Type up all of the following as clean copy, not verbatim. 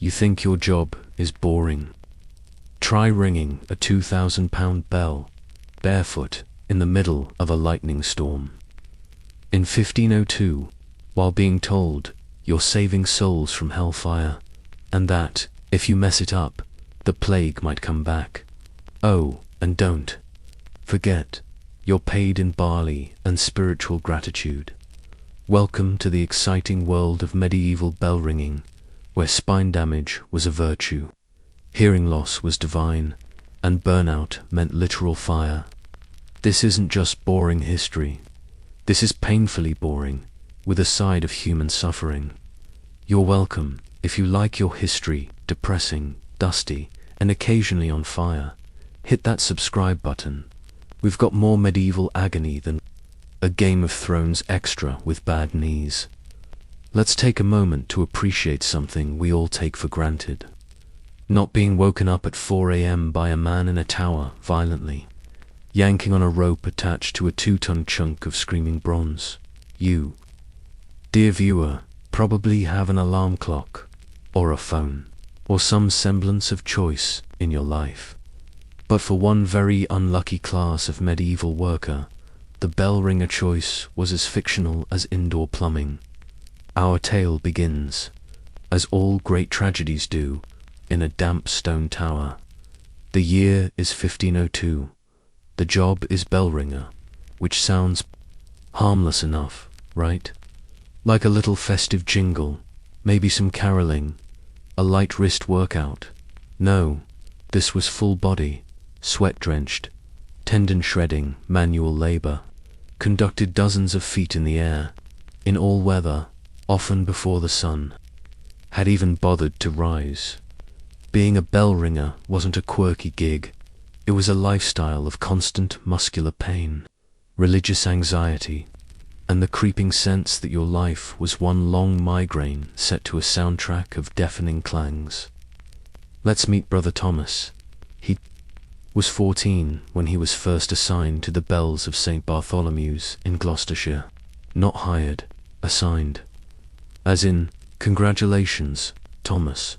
You think your job is boring? Try ringing a 2,000-pound bell, barefoot, in the middle of a lightning storm. In 1502, while being told you're saving souls from hellfire, and that, if you mess it up, the plague might come back. Oh, and don't forget, you're paid in barley and spiritual gratitude. Welcome to the exciting world of medieval bell ringing, where spine damage was a virtue, hearing loss was divine, and burnout meant literal fire. This isn't just boring history. This is painfully boring, with a side of human suffering. You're welcome if you like your history depressing, dusty, and occasionally on fire. Hit that subscribe button. We've got more medieval agony than a Game of Thrones extra with bad knees. Let's take a moment to appreciate something we all take for granted. Not being woken up at 4 a.m. by a man in a tower violently, yanking on a rope attached to a 2-ton chunk of screaming bronze. You, dear viewer, probably have an alarm clock, or a phone, or some semblance of choice in your life. But for one very unlucky class of medieval worker, the bell ringer choice was as fictional as indoor plumbing. Our tale begins, as all great tragedies do, in a damp stone tower. The year is 1502. The job is bell ringer, which sounds harmless enough, right? Like a little festive jingle, maybe some caroling, a light wrist workout. No, this was full body, sweat-drenched, tendon-shredding manual labor, conducted dozens of feet in the air, in all weather, often before the sun had even bothered to rise. Being a bell ringer wasn't a quirky gig. It was a lifestyle of constant muscular pain, religious anxiety, and the creeping sense that your life was one long migraine set to a soundtrack of deafening clangs. Let's meet Brother Thomas. He was 14 when he was first assigned to the bells of St. Bartholomew's in Gloucestershire. Not hired, assigned. As in, congratulations, Thomas.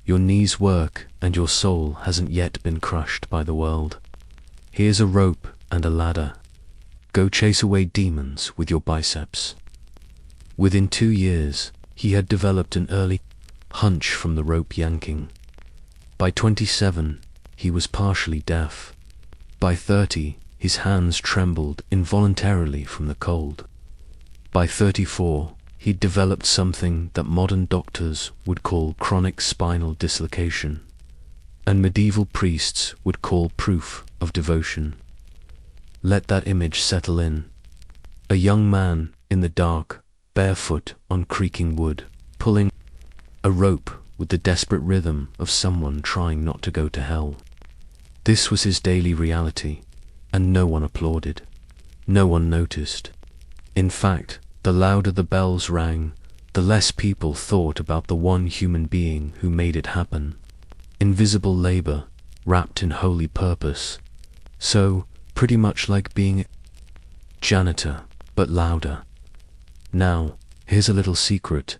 Your knees work and your soul hasn't yet been crushed by the world. Here's a rope and a ladder. Go chase away demons with your biceps. Within 2 years, he had developed an early hunch from the rope yanking. By 27, he was partially deaf. By 30, his hands trembled involuntarily from the cold. By 34, he'd developed something that modern doctors would call chronic spinal dislocation, and medieval priests would call proof of devotion. Let that image settle in. A young man in the dark, barefoot on creaking wood, pulling a rope with the desperate rhythm of someone trying not to go to hell. This was his daily reality, and no one applauded. No one noticed. In fact, the louder the bells rang, the less people thought about the one human being who made it happen. Invisible labor, wrapped in holy purpose. So, pretty much like being a janitor, but louder. Now, here's a little secret.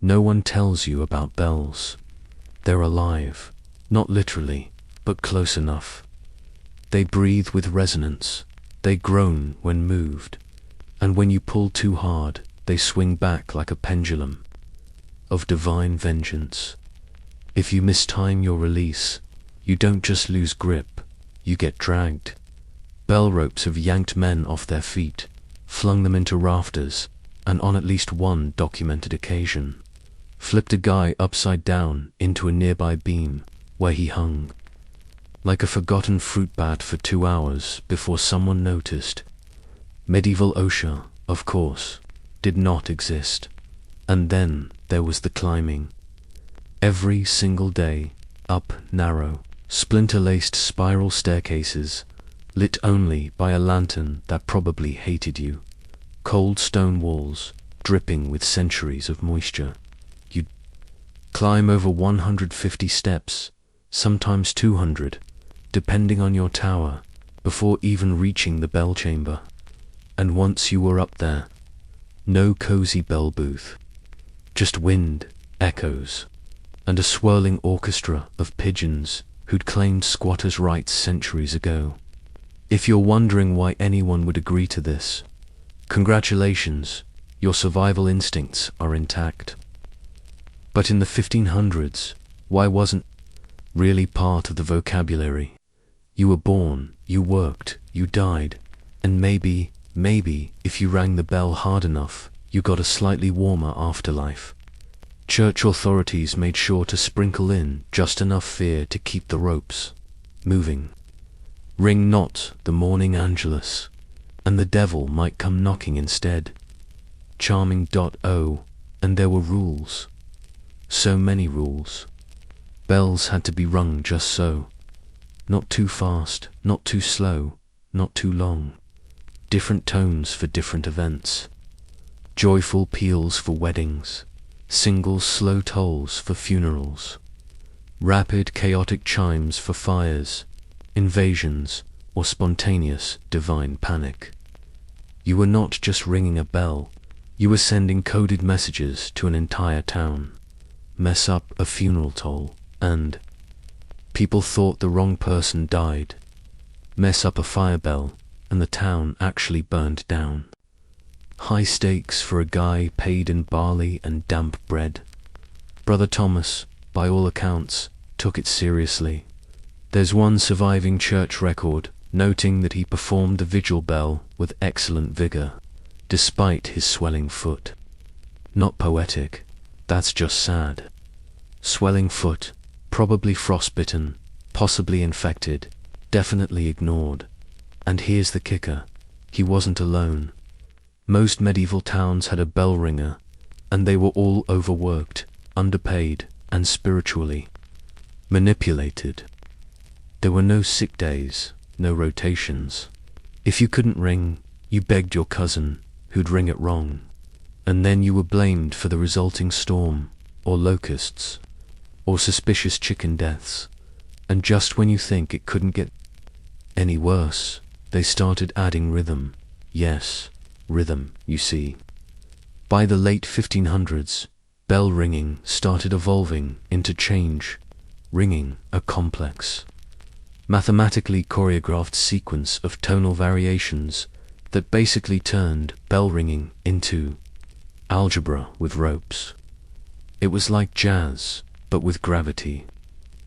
No one tells you about bells. They're alive, not literally, but close enough. They breathe with resonance. They groan when moved. And when you pull too hard, they swing back like a pendulum of divine vengeance. If you mistime your release, you don't just lose grip, you get dragged. Bell ropes have yanked men off their feet, flung them into rafters, and on at least one documented occasion, flipped a guy upside down into a nearby beam, where he hung like a forgotten fruit bat for 2 hours before someone noticed. Medieval OSHA, of course, did not exist. And then there was the climbing. Every single day, up narrow, splinter-laced spiral staircases, lit only by a lantern that probably hated you. Cold stone walls, dripping with centuries of moisture. You'd climb over 150 steps, sometimes 200, depending on your tower, before even reaching the bell chamber. And once you were up there, no cozy bell booth, just wind, echoes, and a swirling orchestra of pigeons who'd claimed squatters' rights centuries ago. If you're wondering why anyone would agree to this, congratulations, your survival instincts are intact. But in the 1500s, why wasn't really part of the vocabulary? You were born, you worked, you died, and maybe, if you rang the bell hard enough, you got a slightly warmer afterlife. Church authorities made sure to sprinkle in just enough fear to keep the ropes moving. Ring not the morning angelus, and the devil might come knocking instead. Charming.o, and there were rules. So many rules. Bells had to be rung just so. Not too fast, not too slow, not too long. Different tones for different events. Joyful peals for weddings. Single slow tolls for funerals. Rapid chaotic chimes for fires, invasions, or spontaneous divine panic. You were not just ringing a bell, you were sending coded messages to an entire town. Mess up a funeral toll, and people thought the wrong person died. Mess up a fire bell, and the town actually burned down. High stakes for a guy paid in barley and damp bread. Brother Thomas, by all accounts, took it seriously. There's one surviving church record noting that he performed the vigil bell with excellent vigor, despite his swelling foot. Not poetic, that's just sad. Swelling foot, probably frostbitten, possibly infected, definitely ignored. And here's the kicker, he wasn't alone. Most medieval towns had a bell ringer, and they were all overworked, underpaid, and spiritually manipulated. There were no sick days, no rotations. If you couldn't ring, you begged your cousin, who'd ring it wrong, and then you were blamed for the resulting storm, or locusts, or suspicious chicken deaths. And just when you think it couldn't get any worse, they started adding rhythm. Yes, rhythm, you see. By the late 1500s, bell ringing started evolving into change, ringing a complex, mathematically choreographed sequence of tonal variations that basically turned bell ringing into algebra with ropes. It was like jazz, but with gravity,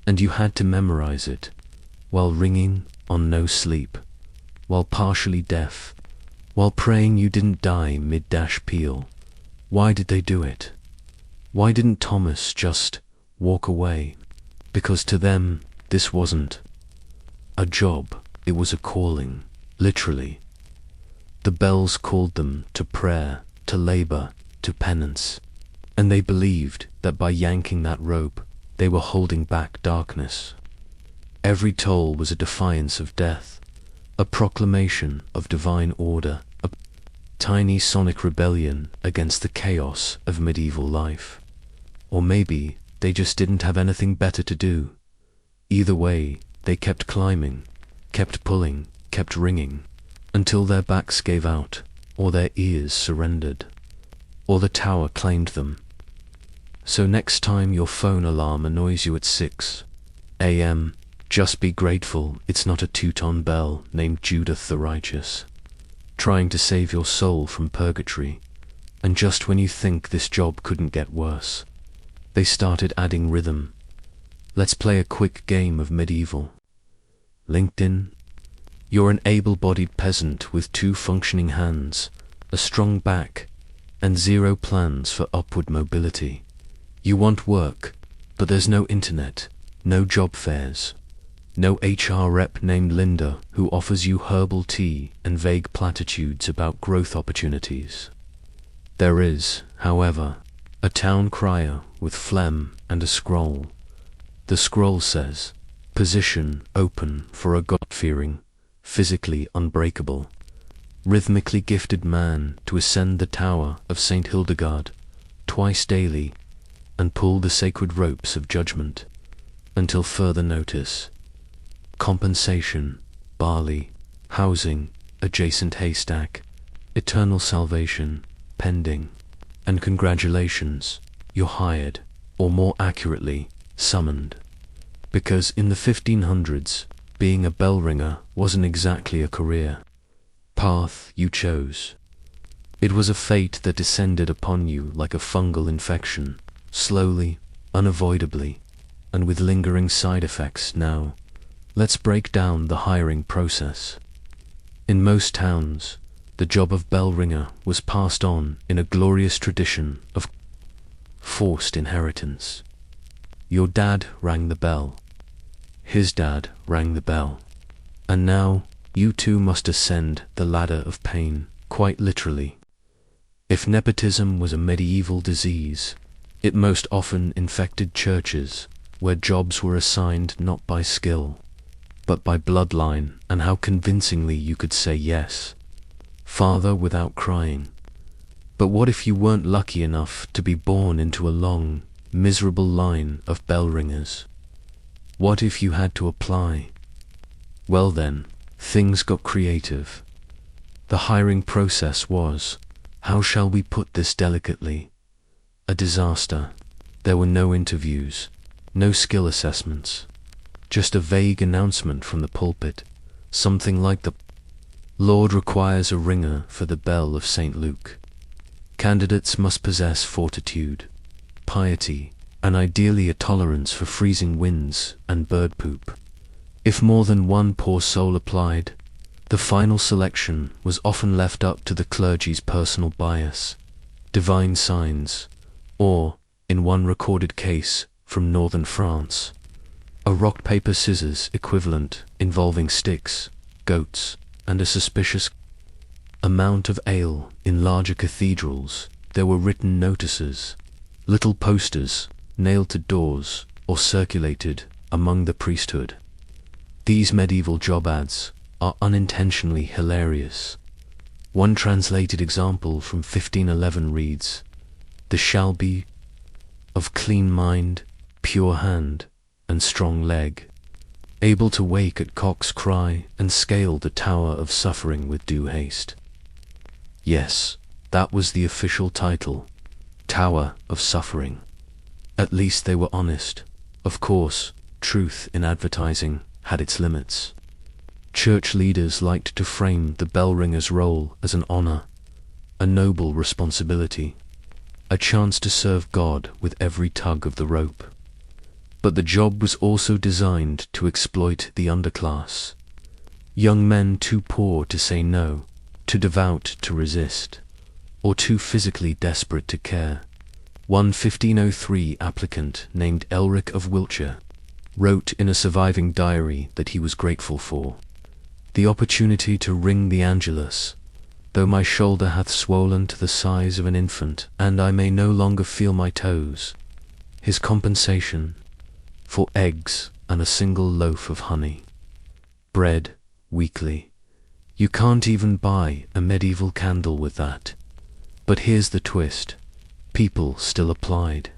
and you had to memorize it, while ringing on no sleep, while partially deaf, while praying you didn't die mid-peal. Why did they do it? Why didn't Thomas just walk away? Because to them, this wasn't a job, it was a calling, literally. The bells called them to prayer, to labor, to penance, and they believed that by yanking that rope, they were holding back darkness. Every toll was a defiance of death, a proclamation of divine order, a tiny sonic rebellion against the chaos of medieval life. Or maybe they just didn't have anything better to do. Either way, they kept climbing, kept pulling, kept ringing, until their backs gave out, or their ears surrendered, or the tower claimed them. So next time your phone alarm annoys you at 6 a.m., just be grateful it's not a Teuton bell named Judith the Righteous, trying to save your soul from purgatory. And just when you think this job couldn't get worse, they started adding rhythm. Let's play a quick game of medieval. LinkedIn. You're an able-bodied peasant with 2 functioning hands, a strong back, and 0 plans for upward mobility. You want work, but there's no internet, no job fairs, no HR rep named Linda who offers you herbal tea and vague platitudes about growth opportunities. There is, however, a town crier with phlegm and a scroll. The scroll says, "Position open for a God-fearing, physically unbreakable, rhythmically gifted man to ascend the tower of St. Hildegard twice daily and pull the sacred ropes of judgment until further notice. Compensation, barley, housing, adjacent haystack, eternal salvation, pending, and congratulations, you're hired, or more accurately, summoned. Because in the 1500s, being a bell ringer wasn't exactly a career path you chose. It was a fate that descended upon you like a fungal infection, slowly, unavoidably, and with lingering side effects. Now, let's break down the hiring process. In most towns, the job of bell ringer was passed on in a glorious tradition of forced inheritance. Your dad rang the bell. His dad rang the bell. And now, you too must ascend the ladder of pain, quite literally. If nepotism was a medieval disease, it most often infected churches, where jobs were assigned not by skill, but by bloodline and how convincingly you could say yes, Father, without crying. But what if you weren't lucky enough to be born into a long, miserable line of bell ringers? What if you had to apply? Well then, things got creative. The hiring process was, how shall we put this delicately, a disaster. There were no interviews, no skill assessments, just a vague announcement from the pulpit, something like the Lord requires a ringer for the bell of St. Luke. Candidates must possess fortitude, piety, and ideally a tolerance for freezing winds and bird poop. If more than one poor soul applied, the final selection was often left up to the clergy's personal bias, divine signs, or, in one recorded case from northern France, a rock-paper-scissors equivalent involving sticks, goats, and a suspicious amount of ale. In larger cathedrals, there were written notices, little posters nailed to doors or circulated among the priesthood. These medieval job ads are unintentionally hilarious. One translated example from 1511 reads, "There shall be of clean mind, pure hand, and strong leg, able to wake at cock's cry and scale the tower of suffering with due haste." Yes, that was the official title, Tower of Suffering. At least they were honest. Of course, truth in advertising had its limits. Church leaders liked to frame the bell ringer's role as an honor, a noble responsibility, a chance to serve God with every tug of the rope. But the job was also designed to exploit the underclass. Young men too poor to say no, too devout to resist, or too physically desperate to care. One 1503 applicant named Elric of Wiltshire wrote in a surviving diary that he was grateful for the opportunity to ring the Angelus, though my shoulder hath swollen to the size of an infant, and I may no longer feel my toes. His compensation for eggs and a single loaf of honey. Bread, weekly. You can't even buy a medieval candle with that. But here's the twist. People still applied.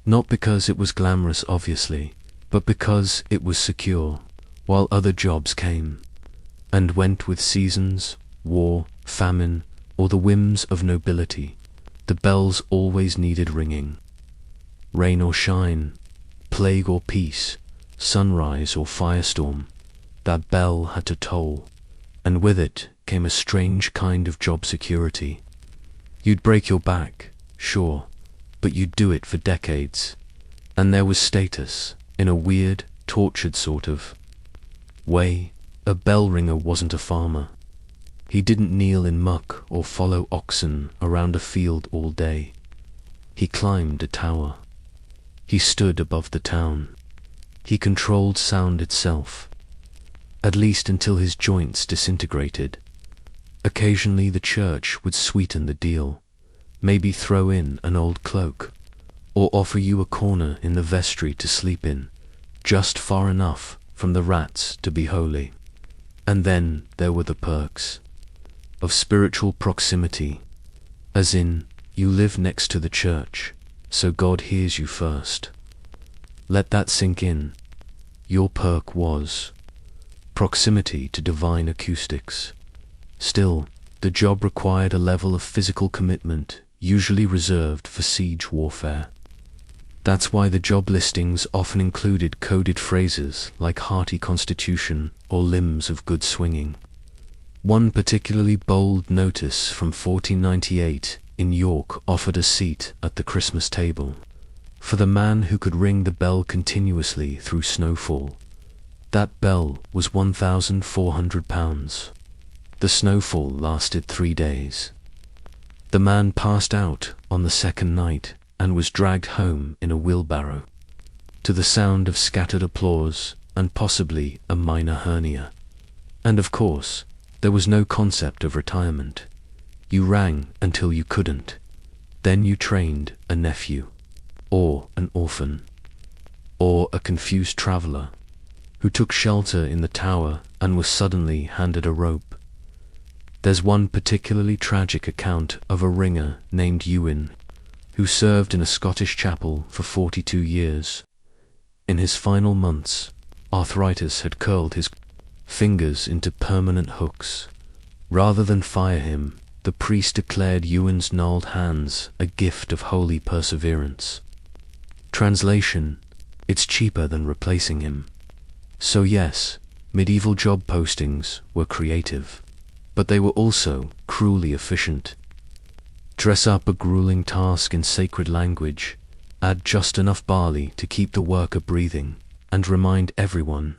Not because it was glamorous, obviously, but because it was secure, while other jobs came and went with seasons, war, famine, or the whims of nobility. The bells always needed ringing. Rain or shine, plague or peace, sunrise or firestorm, that bell had to toll, and with it came a strange kind of job security. You'd break your back, sure, but you'd do it for decades, and there was status, in a weird, tortured sort of way. A bell ringer wasn't a farmer. He didn't kneel in muck or follow oxen around a field all day. He climbed a tower. He stood above the town. He controlled sound itself, at least until his joints disintegrated. Occasionally the church would sweeten the deal, maybe throw in an old cloak, or offer you a corner in the vestry to sleep in, just far enough from the rats to be holy. And then there were the perks of spiritual proximity, as in, you live next to the church, so God hears you first. Let that sink in. Your perk was proximity to divine acoustics. Still, the job required a level of physical commitment usually reserved for siege warfare. That's why the job listings often included coded phrases like hearty constitution or limbs of good swinging. One particularly bold notice from 1498 in York offered a seat at the Christmas table for the man who could ring the bell continuously through snowfall. That bell was £1,400. The snowfall lasted 3 days. The man passed out on the second night and was dragged home in a wheelbarrow, to the sound of scattered applause and possibly a minor hernia. And of course, there was no concept of retirement. You rang until you couldn't. Then you trained a nephew, or an orphan, or a confused traveler who took shelter in the tower and was suddenly handed a rope. There's one particularly tragic account of a ringer named Ewan, who served in a Scottish chapel for 42 years. In his final months, arthritis had curled his fingers into permanent hooks. Rather than fire him, the priest declared Ewan's gnarled hands a gift of holy perseverance. Translation: it's cheaper than replacing him. So yes, medieval job postings were creative, but they were also cruelly efficient. Dress up a grueling task in sacred language, add just enough barley to keep the worker breathing, and remind everyone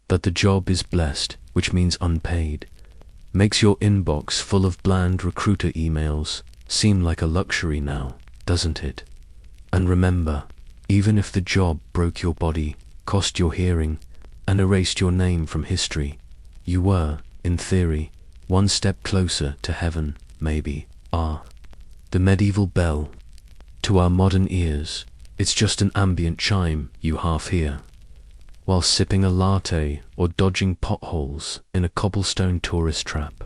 that the job is blessed, which means unpaid. Makes your inbox full of bland recruiter emails seem like a luxury now, doesn't it? And remember, even if the job broke your body, cost your hearing, and erased your name from history, you were, in theory, one step closer to heaven, maybe. The medieval bell. To our modern ears, it's just an ambient chime you half hear, while sipping a latte or dodging potholes in a cobblestone tourist trap.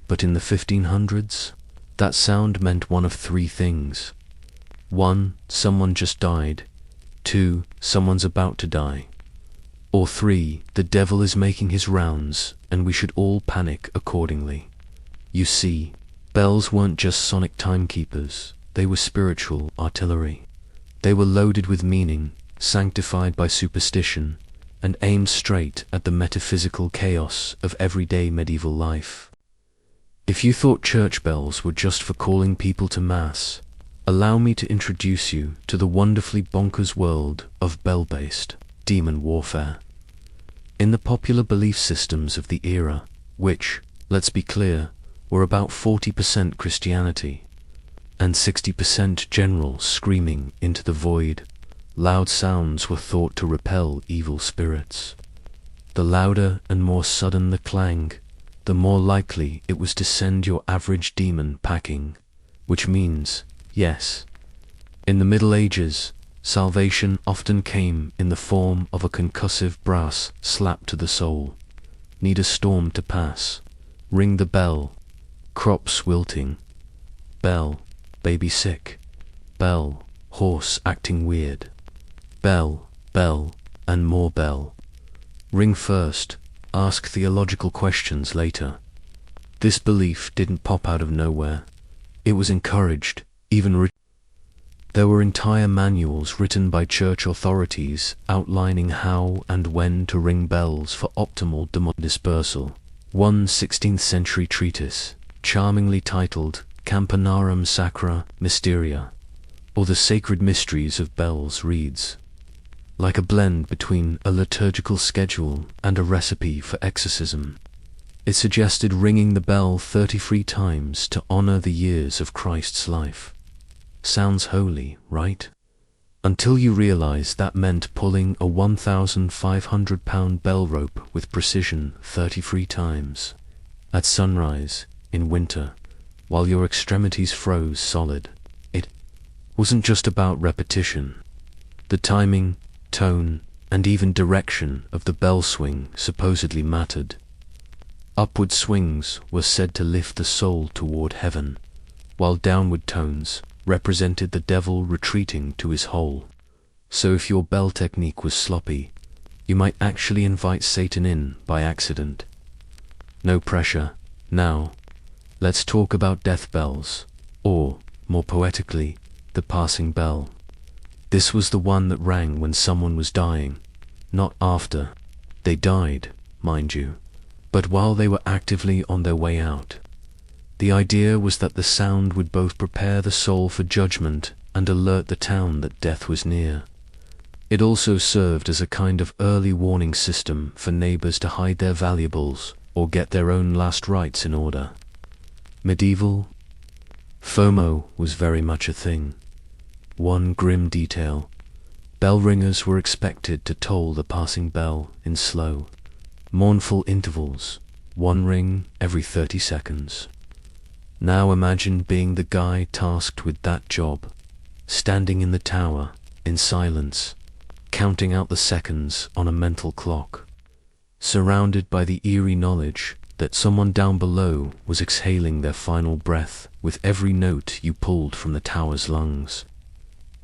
But in the 1500s, that sound meant one of three things. 1. Someone just died. 2. Someone's about to die. Or 3. The devil is making his rounds, and we should all panic accordingly. You see, bells weren't just sonic timekeepers, they were spiritual artillery. They were loaded with meaning, sanctified by superstition, and aimed straight at the metaphysical chaos of everyday medieval life. If you thought church bells were just for calling people to mass, allow me to introduce you to the wonderfully bonkers world of bell-based demon warfare. In the popular belief systems of the era, which, let's be clear, were about 40% Christianity and 60% general screaming into the void, loud sounds were thought to repel evil spirits. The louder and more sudden the clang, the more likely it was to send your average demon packing, which means, yes, in the Middle Ages, salvation often came in the form of a concussive brass slap to the soul. Need a storm to pass. Ring the bell. Crops wilting. Bell, baby sick. Bell, horse acting weird. Bell, bell, and more bell. Ring first, ask theological questions later. This belief didn't pop out of nowhere. It was encouraged, even there were entire manuals written by church authorities outlining how and when to ring bells for optimal demon dispersal. One 16th century treatise, charmingly titled Campanarum Sacra Mysteria, or the Sacred Mysteries of Bells, reads, like a blend between a liturgical schedule and a recipe for exorcism. It suggested ringing the bell 33 times to honor the years of Christ's life. Sounds holy, right? Until you realize that meant pulling a 1,500-pound bell rope with precision 33 times. At sunrise, in winter, while your extremities froze solid. It wasn't just about repetition. The timing, tone, and even direction of the bell swing supposedly mattered. Upward swings were said to lift the soul toward heaven, while downward tones represented the devil retreating to his hole. So if your bell technique was sloppy, you might actually invite Satan in by accident. No pressure. Now, let's talk about death bells, or, more poetically, the passing bell. This was the one that rang when someone was dying, not after they died, mind you, but while they were actively on their way out. The idea was that the sound would both prepare the soul for judgment and alert the town that death was near. It also served as a kind of early warning system for neighbors to hide their valuables or get their own last rites in order. Medieval FOMO was very much a thing. One grim detail: bell ringers were expected to toll the passing bell in slow, mournful intervals, one ring every 30 seconds. Now imagine being the guy tasked with that job, standing in the tower, in silence, counting out the seconds on a mental clock, surrounded by the eerie knowledge that someone down below was exhaling their final breath with every note you pulled from the tower's lungs.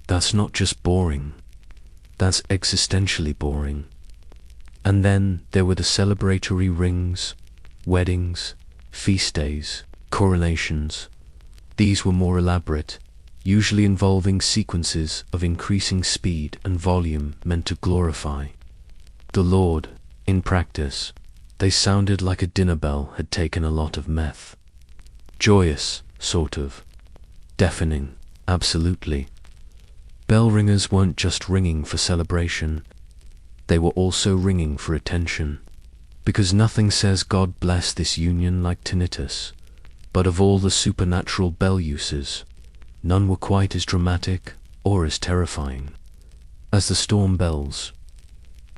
That's not just boring, that's existentially boring. And then there were the celebratory rings, weddings, feast days, coronations. These were more elaborate, usually involving sequences of increasing speed and volume meant to glorify the Lord. In practice, they sounded like a dinner bell had taken a lot of meth. Joyous, sort of. Deafening, absolutely. Bell ringers weren't just ringing for celebration, they were also ringing for attention, because nothing says God bless this union like tinnitus. But of all the supernatural bell uses, none were quite as dramatic or as terrifying as the storm bells.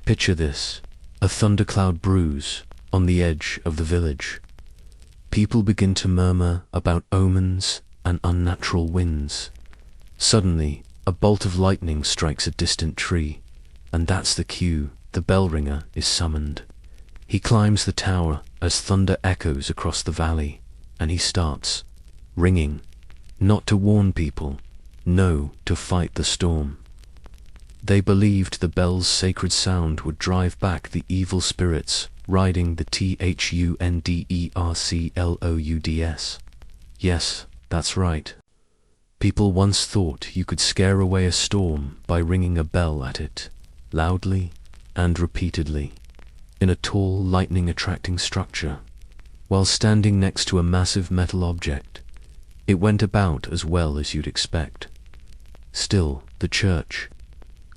Picture this: a thundercloud brews on the edge of the village. People begin to murmur about omens and unnatural winds. Suddenly, a bolt of lightning strikes a distant tree, and that's the cue. The bell ringer is summoned. He climbs the tower as thunder echoes across the valley, and he starts ringing, not to warn people, no, to fight the storm. They believed the bell's sacred sound would drive back the evil spirits riding the Thunderclouds. Yes, that's right. People once thought you could scare away a storm by ringing a bell at it, loudly and repeatedly, in a tall, lightning-attracting structure, while standing next to a massive metal object. It went about as well as you'd expect. Still, the church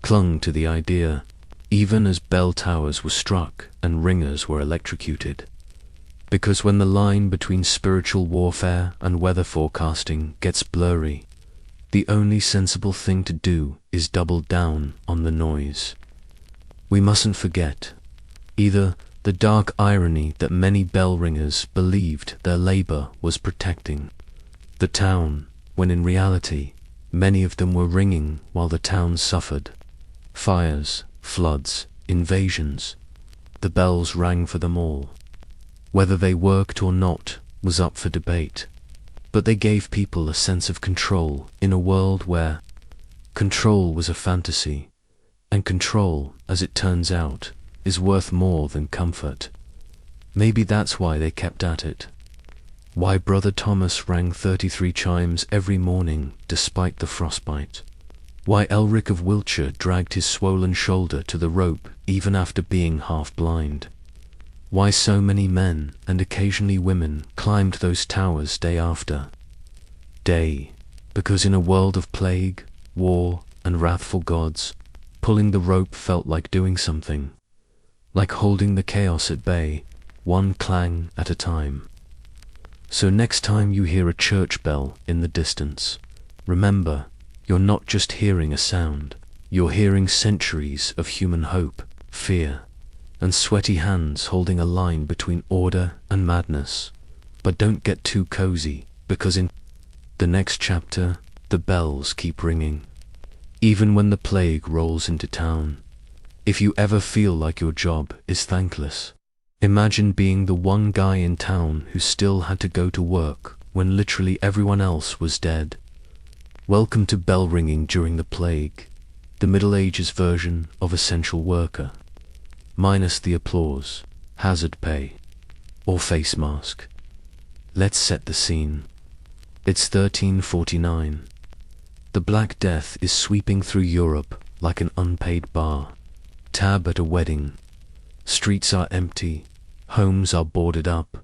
clung to the idea, even as bell towers were struck and ringers were electrocuted. Because when the line between spiritual warfare and weather forecasting gets blurry, the only sensible thing to do is double down on the noise. We mustn't forget, either, the dark irony that many bell ringers believed their labor was protecting the town, when in reality, many of them were ringing while the town suffered. Fires, floods, invasions. The bells rang for them all. Whether they worked or not was up for debate, but they gave people a sense of control in a world where control was a fantasy, and control, as it turns out, is worth more than comfort. Maybe that's why they kept at it. Why Brother Thomas rang 33 chimes every morning despite the frostbite. Why Elric of Wiltshire dragged his swollen shoulder to the rope even after being half blind. Why so many men, and occasionally women, climbed those towers day after day. Because in a world of plague, war, and wrathful gods, pulling the rope felt like doing something. Like holding the chaos at bay, one clang at a time. So next time you hear a church bell in the distance, remember, you're not just hearing a sound, you're hearing centuries of human hope, fear, and sweaty hands holding a line between order and madness. But don't get too cozy, because in the next chapter, the bells keep ringing. Even when the plague rolls into town. If you ever feel like your job is thankless, imagine being the one guy in town who still had to go to work when literally everyone else was dead. Welcome to bell ringing during the plague, the Middle Ages version of essential worker. Minus the applause, hazard pay, or face mask. Let's set the scene. It's 1349. The Black Death is sweeping through Europe like an unpaid bar tab at a wedding. Streets are empty, homes are boarded up,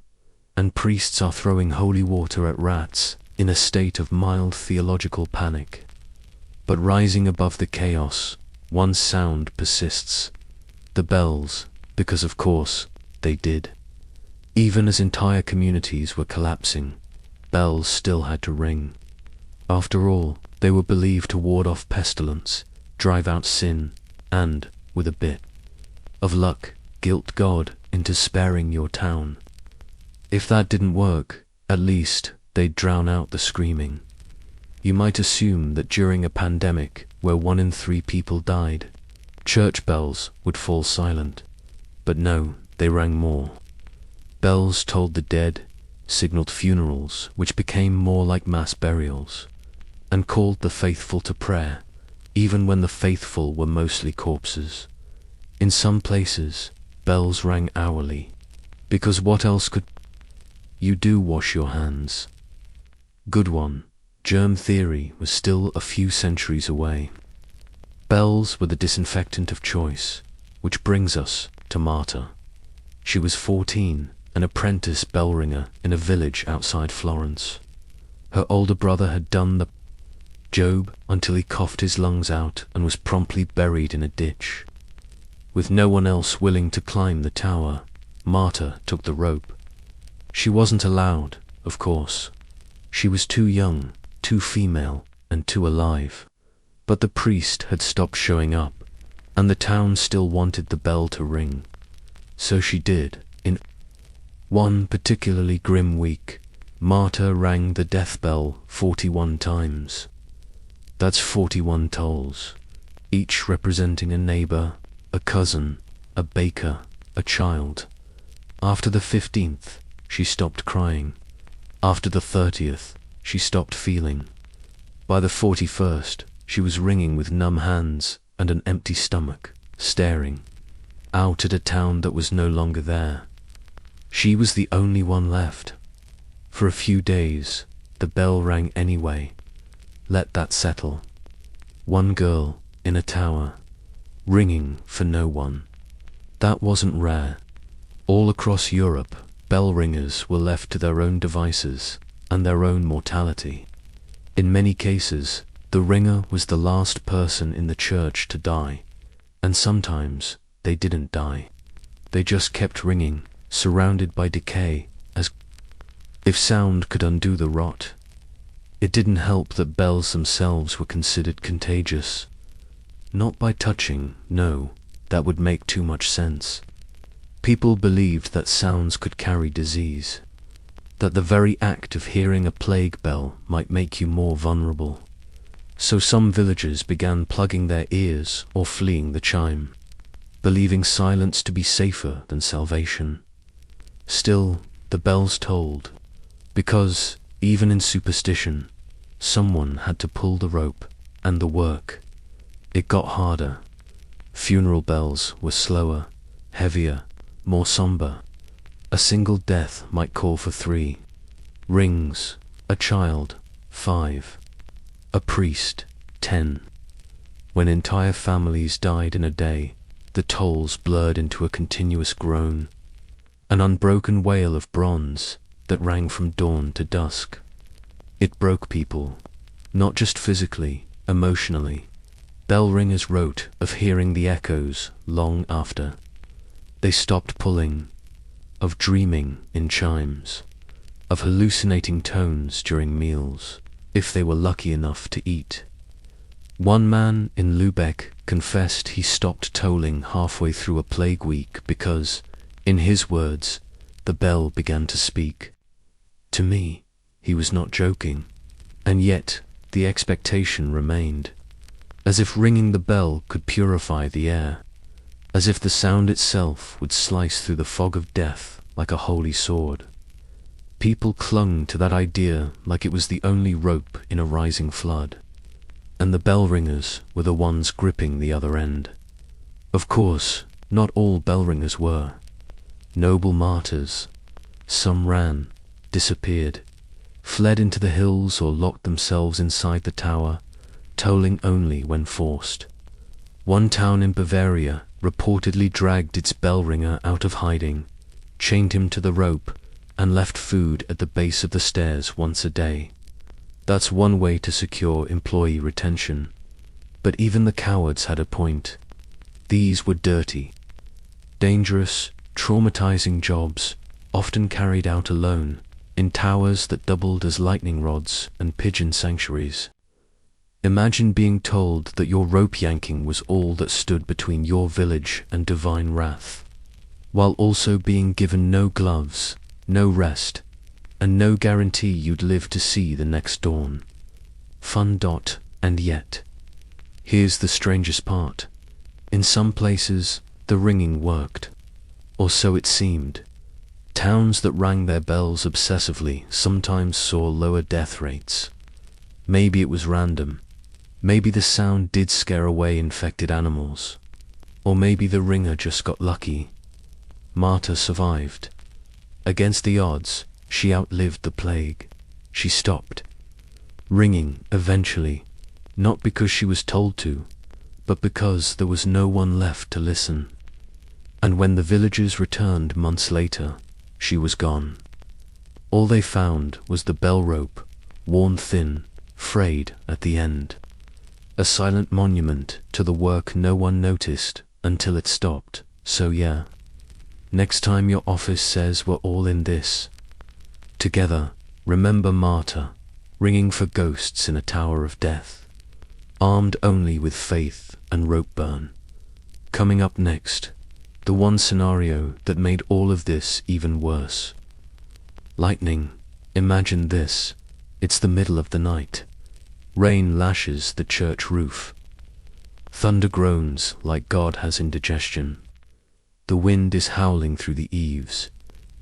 and priests are throwing holy water at rats in a state of mild theological panic. But rising above the chaos, one sound persists. The bells, because of course, they did. Even as entire communities were collapsing, bells still had to ring. After all, they were believed to ward off pestilence, drive out sin, and, with a bit of luck, guilt God into sparing your town. If that didn't work, at least they'd drown out the screaming. You might assume that during a pandemic where 1 in 3 people died, church bells would fall silent. But no, they rang more. Bells told the dead, signaled funerals which became more like mass burials, and called the faithful to prayer, even when the faithful were mostly corpses. In some places, bells rang hourly, because what else could you do? Wash your hands. Good one. Germ theory was still a few centuries away. Bells were the disinfectant of choice, which brings us to Marta. She was 14, an apprentice bell ringer in a village outside Florence. Her older brother had done the job until he coughed his lungs out and was promptly buried in a ditch. With no one else willing to climb the tower, Marta took the rope. She wasn't allowed, of course. She was too young, too female, and too alive. But the priest had stopped showing up, and the town still wanted the bell to ring. So she did. In one particularly grim week, Marta rang the death bell 41 times. That's 41 tolls, each representing a neighbor, a cousin, a baker, a child. After the 15th, she stopped crying. After the 30th, she stopped feeling. By the 41st, she was ringing with numb hands and an empty stomach, staring out at a town that was no longer there. She was the only one left. For a few days, the bell rang anyway. Let that settle. One girl in a tower, ringing for no one. That wasn't rare. All across Europe, bell ringers were left to their own devices and their own mortality. In many cases, the ringer was the last person in the church to die, and sometimes they didn't die. They just kept ringing, surrounded by decay, as if sound could undo the rot. It didn't help that bells themselves were considered contagious. Not by touching, no, that would make too much sense. People believed that sounds could carry disease, that the very act of hearing a plague bell might make you more vulnerable. So some villagers began plugging their ears or fleeing the chime, believing silence to be safer than salvation. Still, the bells tolled, because, even in superstition, someone had to pull the rope and the work. It got harder. Funeral bells were slower, heavier, more somber. A single death might call for 3 rings, a child, 5, a priest, 10. When entire families died in a day, the tolls blurred into a continuous groan, an unbroken wail of bronze that rang from dawn to dusk. It broke people, not just physically, emotionally. Bell ringers wrote of hearing the echoes long after. They stopped pulling, of dreaming in chimes, of hallucinating tones during meals, if they were lucky enough to eat. One man in Lübeck confessed he stopped tolling halfway through a plague week because, in his words, the bell began to speak. To me, he was not joking, and yet the expectation remained, as if ringing the bell could purify the air, as if the sound itself would slice through the fog of death like a holy sword. People clung to that idea like it was the only rope in a rising flood, and the bell ringers were the ones gripping the other end. Of course, not all bell ringers were. Noble martyrs. Some ran, disappeared, fled into the hills or locked themselves inside the tower, tolling only when forced. One town in Bavaria reportedly dragged its bell ringer out of hiding, chained him to the rope, and left food at the base of the stairs once a day. That's one way to secure employee retention. But even the cowards had a point. These were dirty, dangerous, traumatizing jobs, often carried out alone, in towers that doubled as lightning rods and pigeon sanctuaries. Imagine being told that your rope yanking was all that stood between your village and divine wrath, while also being given no gloves, no rest, and no guarantee you'd live to see the next dawn. Fun. And yet, here's the strangest part. In some places, the ringing worked. Or so it seemed. Towns that rang their bells obsessively sometimes saw lower death rates. Maybe it was random. Maybe the sound did scare away infected animals. Or maybe the ringer just got lucky. Marta survived. Against the odds, she outlived the plague. She stopped ringing eventually, not because she was told to, but because there was no one left to listen. And when the villagers returned months later, she was gone. All they found was the bell rope, worn thin, frayed at the end. A silent monument to the work no one noticed until it stopped. So yeah, next time your office says we're all in this together, remember Marta, ringing for ghosts in a tower of death, armed only with faith and rope burn. Coming up next, the one scenario that made all of this even worse. Lightning. Imagine this. It's the middle of the night. Rain lashes the church roof. Thunder groans like God has indigestion. The wind is howling through the eaves,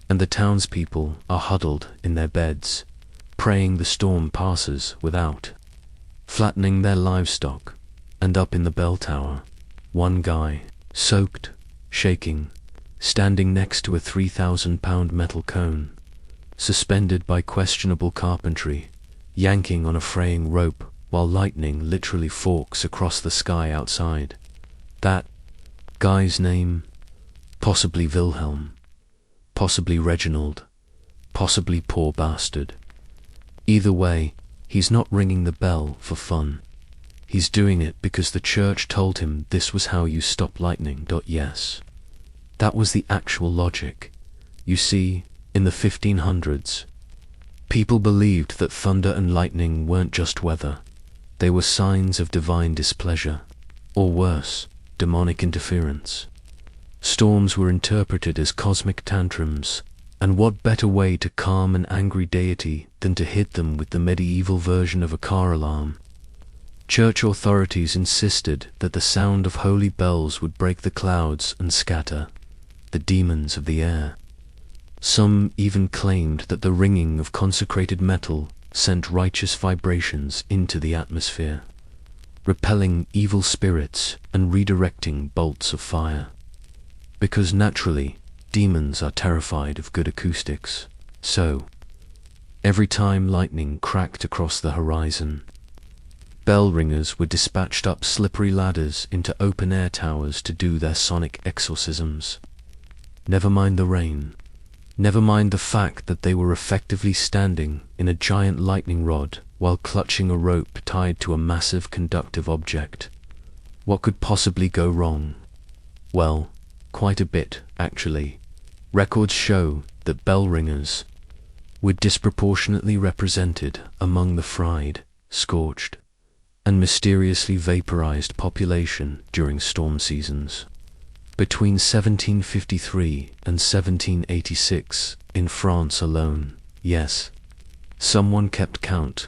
and the townspeople are huddled in their beds, praying the storm passes without, flattening their livestock. And up in the bell tower, one guy, soaked, shaking, standing next to a 3,000-pound metal cone, suspended by questionable carpentry, yanking on a fraying rope while lightning literally forks across the sky outside. That guy's name? Possibly Wilhelm, possibly Reginald, possibly Poor Bastard. Either way, he's not ringing the bell for fun. He's doing it because the church told him this was how you stop lightning. Yes. That was the actual logic. You see, in the 1500s, people believed that thunder and lightning weren't just weather. They were signs of divine displeasure, or worse, demonic interference. Storms were interpreted as cosmic tantrums, and what better way to calm an angry deity than to hit them with the medieval version of a car alarm? Church authorities insisted that the sound of holy bells would break the clouds and scatter the demons of the air. Some even claimed that the ringing of consecrated metal sent righteous vibrations into the atmosphere, repelling evil spirits and redirecting bolts of fire. Because naturally, demons are terrified of good acoustics. So, every time lightning cracked across the horizon, bell ringers were dispatched up slippery ladders into open-air towers to do their sonic exorcisms. Never mind the rain. Never mind the fact that they were effectively standing in a giant lightning rod while clutching a rope tied to a massive conductive object. What could possibly go wrong? Well, quite a bit, actually. Records show that bell ringers were disproportionately represented among the fried, scorched, and mysteriously vaporized population during storm seasons. Between 1753 and 1786, in France alone, yes, someone kept count,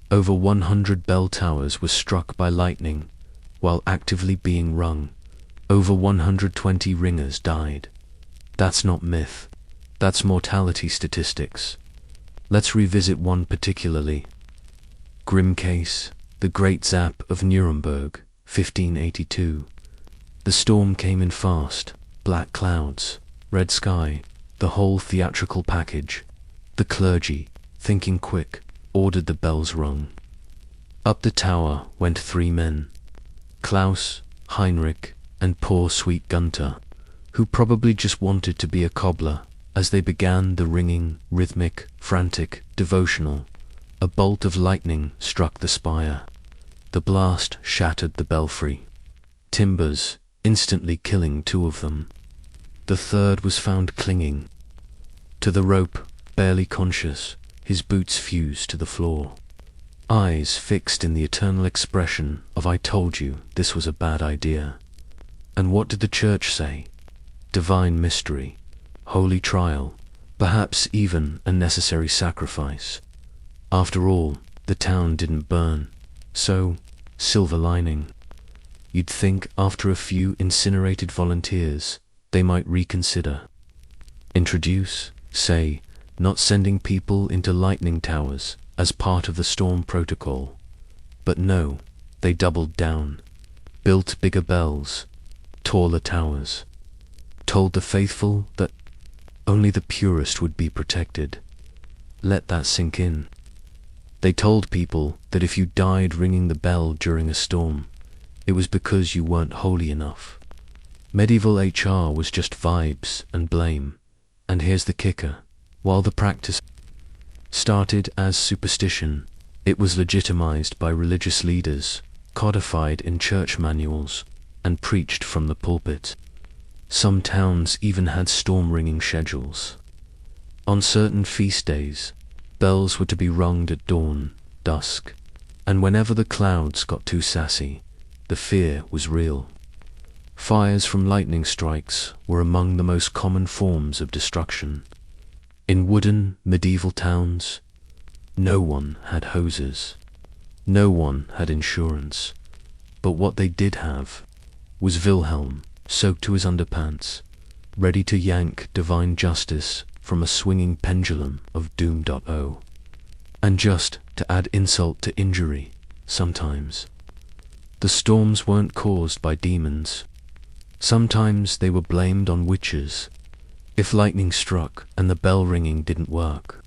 over 100 bell towers were struck by lightning while actively being rung. Over 120 ringers died. That's not myth. That's mortality statistics. Let's revisit one particularly. Grim case, the Great Zap of Nuremberg, 1582. The storm came in fast, black clouds, red sky, the whole theatrical package. The clergy, thinking quick, ordered the bells rung. Up the tower went 3 men, Klaus, Heinrich, and poor sweet Gunther, who probably just wanted to be a cobbler. As they began the ringing, rhythmic, frantic, devotional, a bolt of lightning struck the spire. The blast shattered the belfry, timbers instantly killing 2 of them. The third was found clinging to the rope, barely conscious, his boots fused to the floor, eyes fixed in the eternal expression of "I told you this was a bad idea." And what did the church say? Divine mystery, holy trial, perhaps even a necessary sacrifice. After all, the town didn't burn, so silver lining. You'd think after a few incinerated volunteers, they might reconsider. Introduce, say, not sending people into lightning towers as part of the storm protocol. But no, they doubled down, built bigger bells, taller towers, told the faithful that only the purest would be protected. Let that sink in. They told people that if you died ringing the bell during a storm, it was because you weren't holy enough. Medieval HR was just vibes and blame. And here's the kicker. While the practice started as superstition, it was legitimized by religious leaders, codified in church manuals, and preached from the pulpit. Some towns even had storm-ringing schedules. On certain feast days, bells were to be rung at dawn, dusk, and whenever the clouds got too sassy, the fear was real. Fires from lightning strikes were among the most common forms of destruction. In wooden medieval towns, no one had hoses, no one had insurance, but what they did have was Wilhelm, soaked to his underpants, ready to yank divine justice from a swinging pendulum of doom.o. And just to add insult to injury, sometimes the storms weren't caused by demons. Sometimes they were blamed on witches. If lightning struck and the bell ringing didn't work,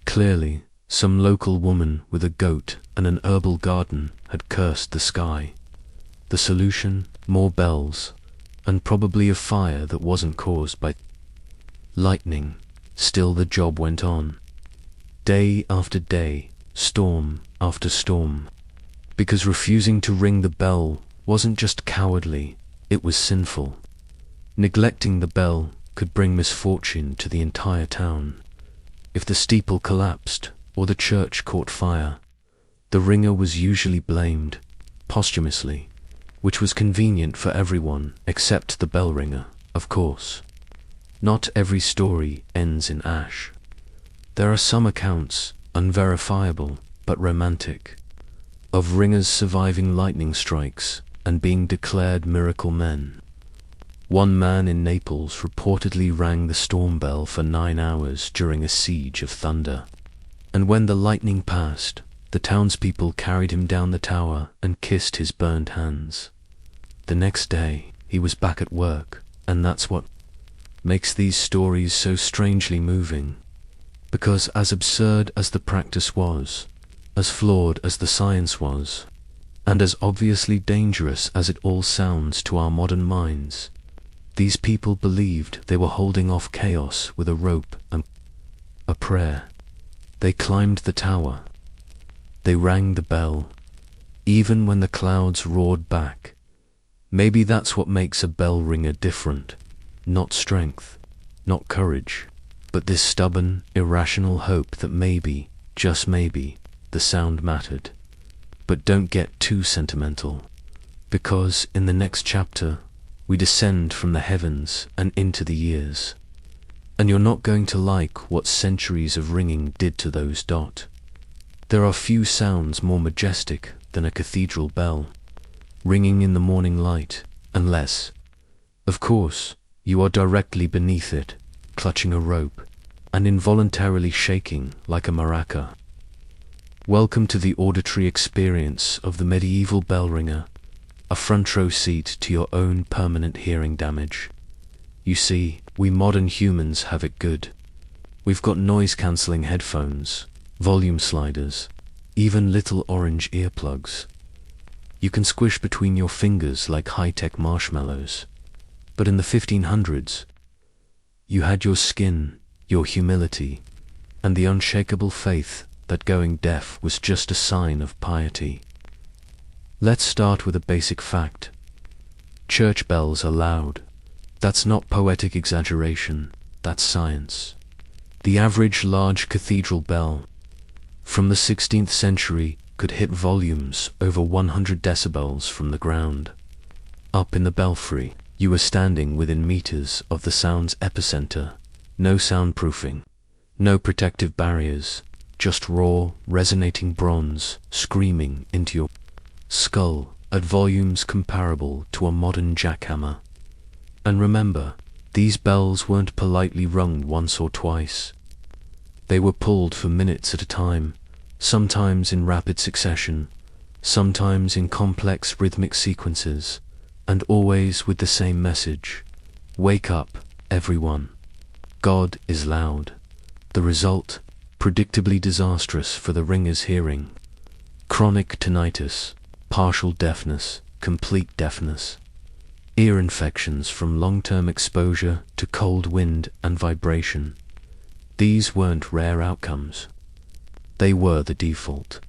clearly some local woman with a goat and an herbal garden had cursed the sky. The solution? More bells, and probably a fire that wasn't caused by lightning. Still the job went on. Day after day, storm after storm. Because refusing to ring the bell wasn't just cowardly, it was sinful. Neglecting the bell could bring misfortune to the entire town. If the steeple collapsed or the church caught fire, the ringer was usually blamed, posthumously, which was convenient for everyone except the bell ringer, of course. Not every story ends in ash. There are some accounts, unverifiable but romantic, of ringers surviving lightning strikes and being declared miracle men. One man in Naples reportedly rang the storm bell for 9 hours during a siege of thunder. And when the lightning passed, the townspeople carried him down the tower and kissed his burned hands. The next day, he was back at work, and that's what makes these stories so strangely moving. Because as absurd as the practice was, as flawed as the science was, and as obviously dangerous as it all sounds to our modern minds, these people believed they were holding off chaos with a rope and a prayer. They climbed the tower. They rang the bell, even when the clouds roared back. Maybe that's what makes a bell ringer different. Not strength, not courage, but this stubborn, irrational hope that maybe, just maybe, the sound mattered. But don't get too sentimental, because in the next chapter, we descend from the heavens and into the years. And you're not going to like what centuries of ringing did to those dot. There are few sounds more majestic than a cathedral bell, ringing in the morning light, unless, of course, you are directly beneath it, clutching a rope, and involuntarily shaking like a maraca. Welcome to the auditory experience of the medieval bell ringer, a front row seat to your own permanent hearing damage. You see, we modern humans have it good. We've got noise-cancelling headphones, volume sliders, even little orange earplugs. You can squish between your fingers like high-tech marshmallows. But in the 1500s, you had your skin, your humility, and the unshakable faith that going deaf was just a sign of piety. Let's start with a basic fact. Church bells are loud. That's not poetic exaggeration, that's science. The average large cathedral bell from the 16th century could hit volumes over 100 decibels from the ground. Up in the belfry, you were standing within meters of the sound's epicenter. No soundproofing, no protective barriers, just raw, resonating bronze screaming into your skull at volumes comparable to a modern jackhammer. And remember, these bells weren't politely rung once or twice. They were pulled for minutes at a time, sometimes in rapid succession, sometimes in complex rhythmic sequences, and always with the same message: wake up, everyone. God is loud. The result, predictably disastrous for the ringer's hearing. Chronic tinnitus, partial deafness, complete deafness. Ear infections from long-term exposure to cold wind and vibration. These weren't rare outcomes. They were the default.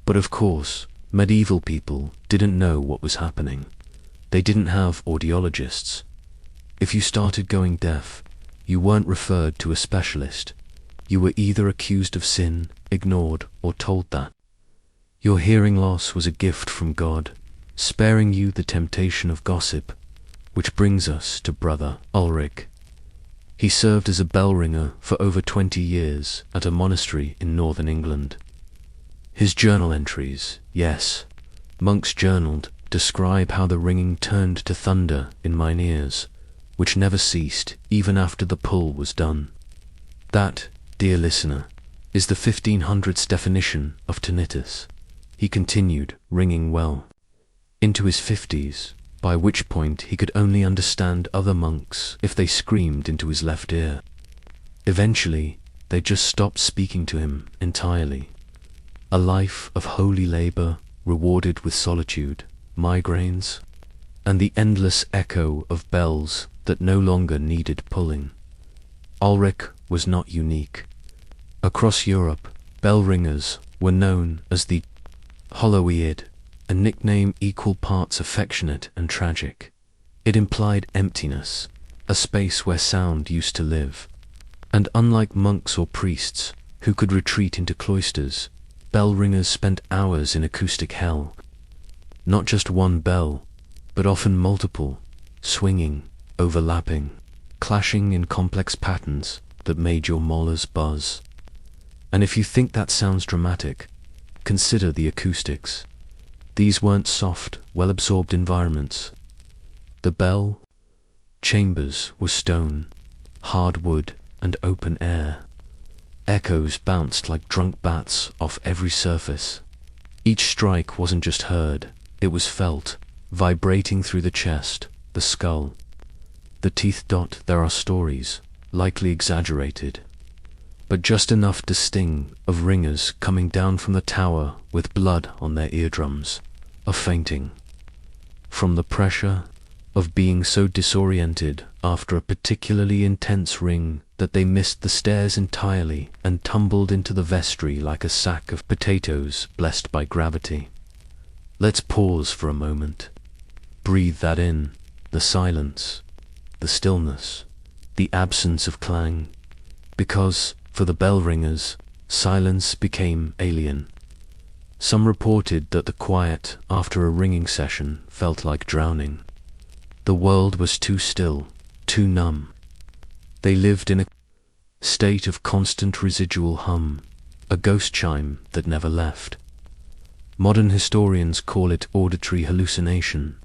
But of course, medieval people didn't know what was happening. They didn't have audiologists. If you started going deaf, you weren't referred to a specialist. You were either accused of sin, ignored, or told that your hearing loss was a gift from God, sparing you the temptation of gossip. Which brings us to Brother Ulrich. He served as a bell ringer for over 20 years at a monastery in northern England. His journal entries, yes, monks journaled, describe how the ringing turned to thunder in mine ears, which never ceased even after the pull was done. That, dear listener, is the 1500s definition of tinnitus. He continued ringing well into his 50s, by which point he could only understand other monks if they screamed into his left ear. Eventually, they just stopped speaking to him entirely. A life of holy labor rewarded with solitude, migraines, and the endless echo of bells that no longer needed pulling. Ulrich was not unique. Across Europe, bell ringers were known as the hollow-eared, a nickname equal parts affectionate and tragic. It implied emptiness, a space where sound used to live. And unlike monks or priests, who could retreat into cloisters, bell ringers spent hours in acoustic hell. Not just one bell, but often multiple, swinging, overlapping, clashing in complex patterns that made your molars buzz. And if you think that sounds dramatic, consider the acoustics. These weren't soft, well-absorbed environments. The bell chambers were stone, hard wood, and open air. Echoes bounced like drunk bats off every surface. Each strike wasn't just heard, it was felt, vibrating through the chest, the skull. The teeth dot. There are stories, likely exaggerated, but just enough to sting, of ringers coming down from the tower with blood on their eardrums, of fainting from the pressure of being so disoriented after a particularly intense ring that they missed the stairs entirely and tumbled into the vestry like a sack of potatoes blessed by gravity. Let's pause for a moment. Breathe that in, the silence, the stillness, the absence of clang, because, for the bell ringers, silence became alien. Some reported that the quiet after a ringing session felt like drowning. The world was too still, too numb. They lived in a state of constant residual hum, a ghost chime that never left. Modern historians call it auditory hallucination.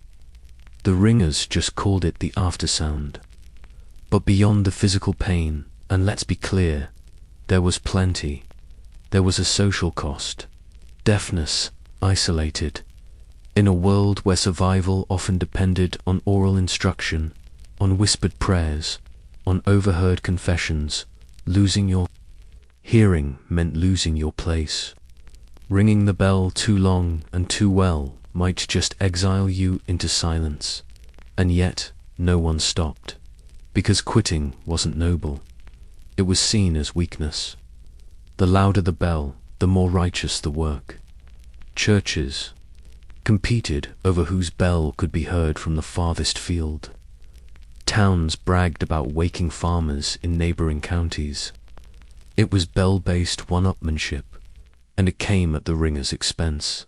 The ringers just called it the aftersound. But beyond the physical pain, and let's be clear, there was plenty. There was a social cost. Deafness, isolated. In a world where survival often depended on oral instruction, on whispered prayers, on overheard confessions, losing your hearing meant losing your place. Ringing the bell too long and too well might just exile you into silence. And yet, no one stopped. Because quitting wasn't noble. It was seen as weakness. The louder the bell, the more righteous the work. Churches competed over whose bell could be heard from the farthest field. Towns bragged about waking farmers in neighboring counties. It was bell-based one-upmanship, and it came at the ringer's expense.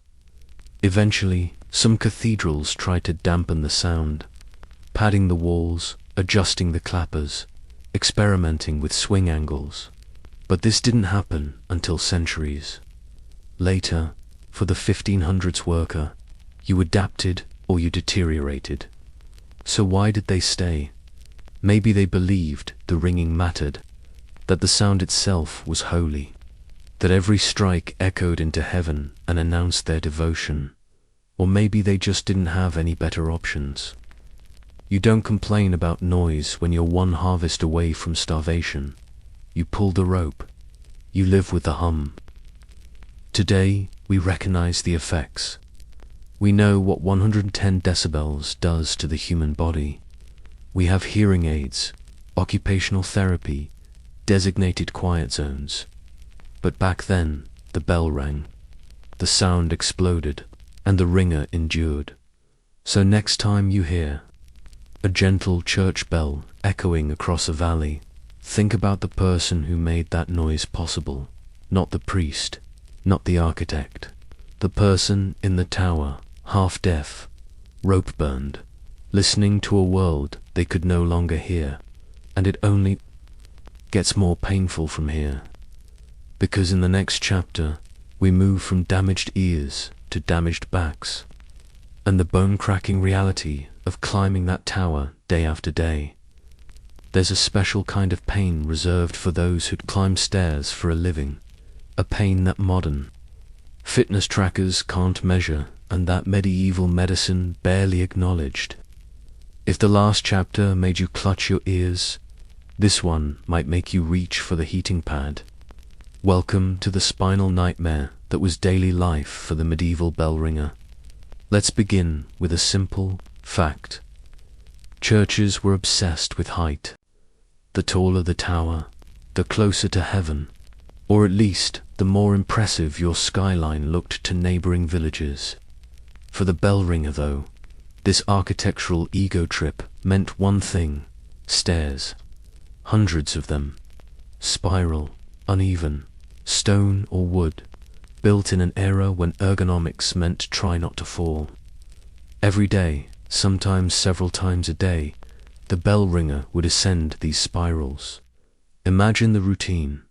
Eventually, some cathedrals tried to dampen the sound, padding the walls, adjusting the clappers, experimenting with swing angles. But this didn't happen until centuries later. For the 1500s worker, you adapted or you deteriorated. So why did they stay? Maybe they believed the ringing mattered, that the sound itself was holy, that every strike echoed into heaven and announced their devotion. Or maybe they just didn't have any better options. You don't complain about noise when you're one harvest away from starvation. You pull the rope. You live with the hum. Today, we recognize the effects. We know what 110 decibels does to the human body. We have hearing aids, occupational therapy, designated quiet zones. But back then, the bell rang. The sound exploded, and the ringer endured. So next time you hear a gentle church bell echoing across a valley, think about the person who made that noise possible, not the priest, not the architect, the person in the tower, half deaf, rope burned, listening to a world they could no longer hear. And it only gets more painful from here. Because in the next chapter, we move from damaged ears to damaged backs, and the bone-cracking reality of climbing that tower day after day. There's a special kind of pain reserved for those who'd climb stairs for a living, a pain that modern fitness trackers can't measure and that medieval medicine barely acknowledged. If the last chapter made you clutch your ears, this one might make you reach for the heating pad. Welcome to the spinal nightmare that was daily life for the medieval bell ringer. Let's begin with a simple fact. Churches were obsessed with height. The taller the tower, the closer to heaven, or at least the more impressive your skyline looked to neighboring villages. For the bell ringer, though, this architectural ego trip meant one thing: stairs. Hundreds of them. Spiral, uneven, stone or wood, built in an era when ergonomics meant try not to fall. Every day, sometimes several times a day, the bell ringer would ascend these spirals. Imagine the routine.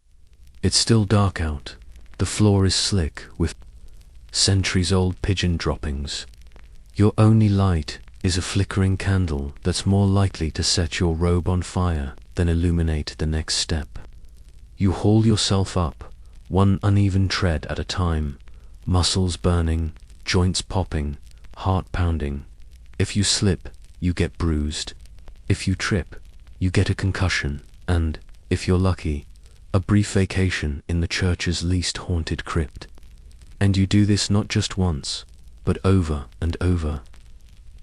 It's still dark out. The floor is slick with centuries-old pigeon droppings. Your only light is a flickering candle that's more likely to set your robe on fire than illuminate the next step. You haul yourself up, one uneven tread at a time, muscles burning, joints popping, heart pounding. If you slip, you get bruised. If you trip, you get a concussion, and, if you're lucky, a brief vacation in the church's least haunted crypt. And you do this not just once, but over and over.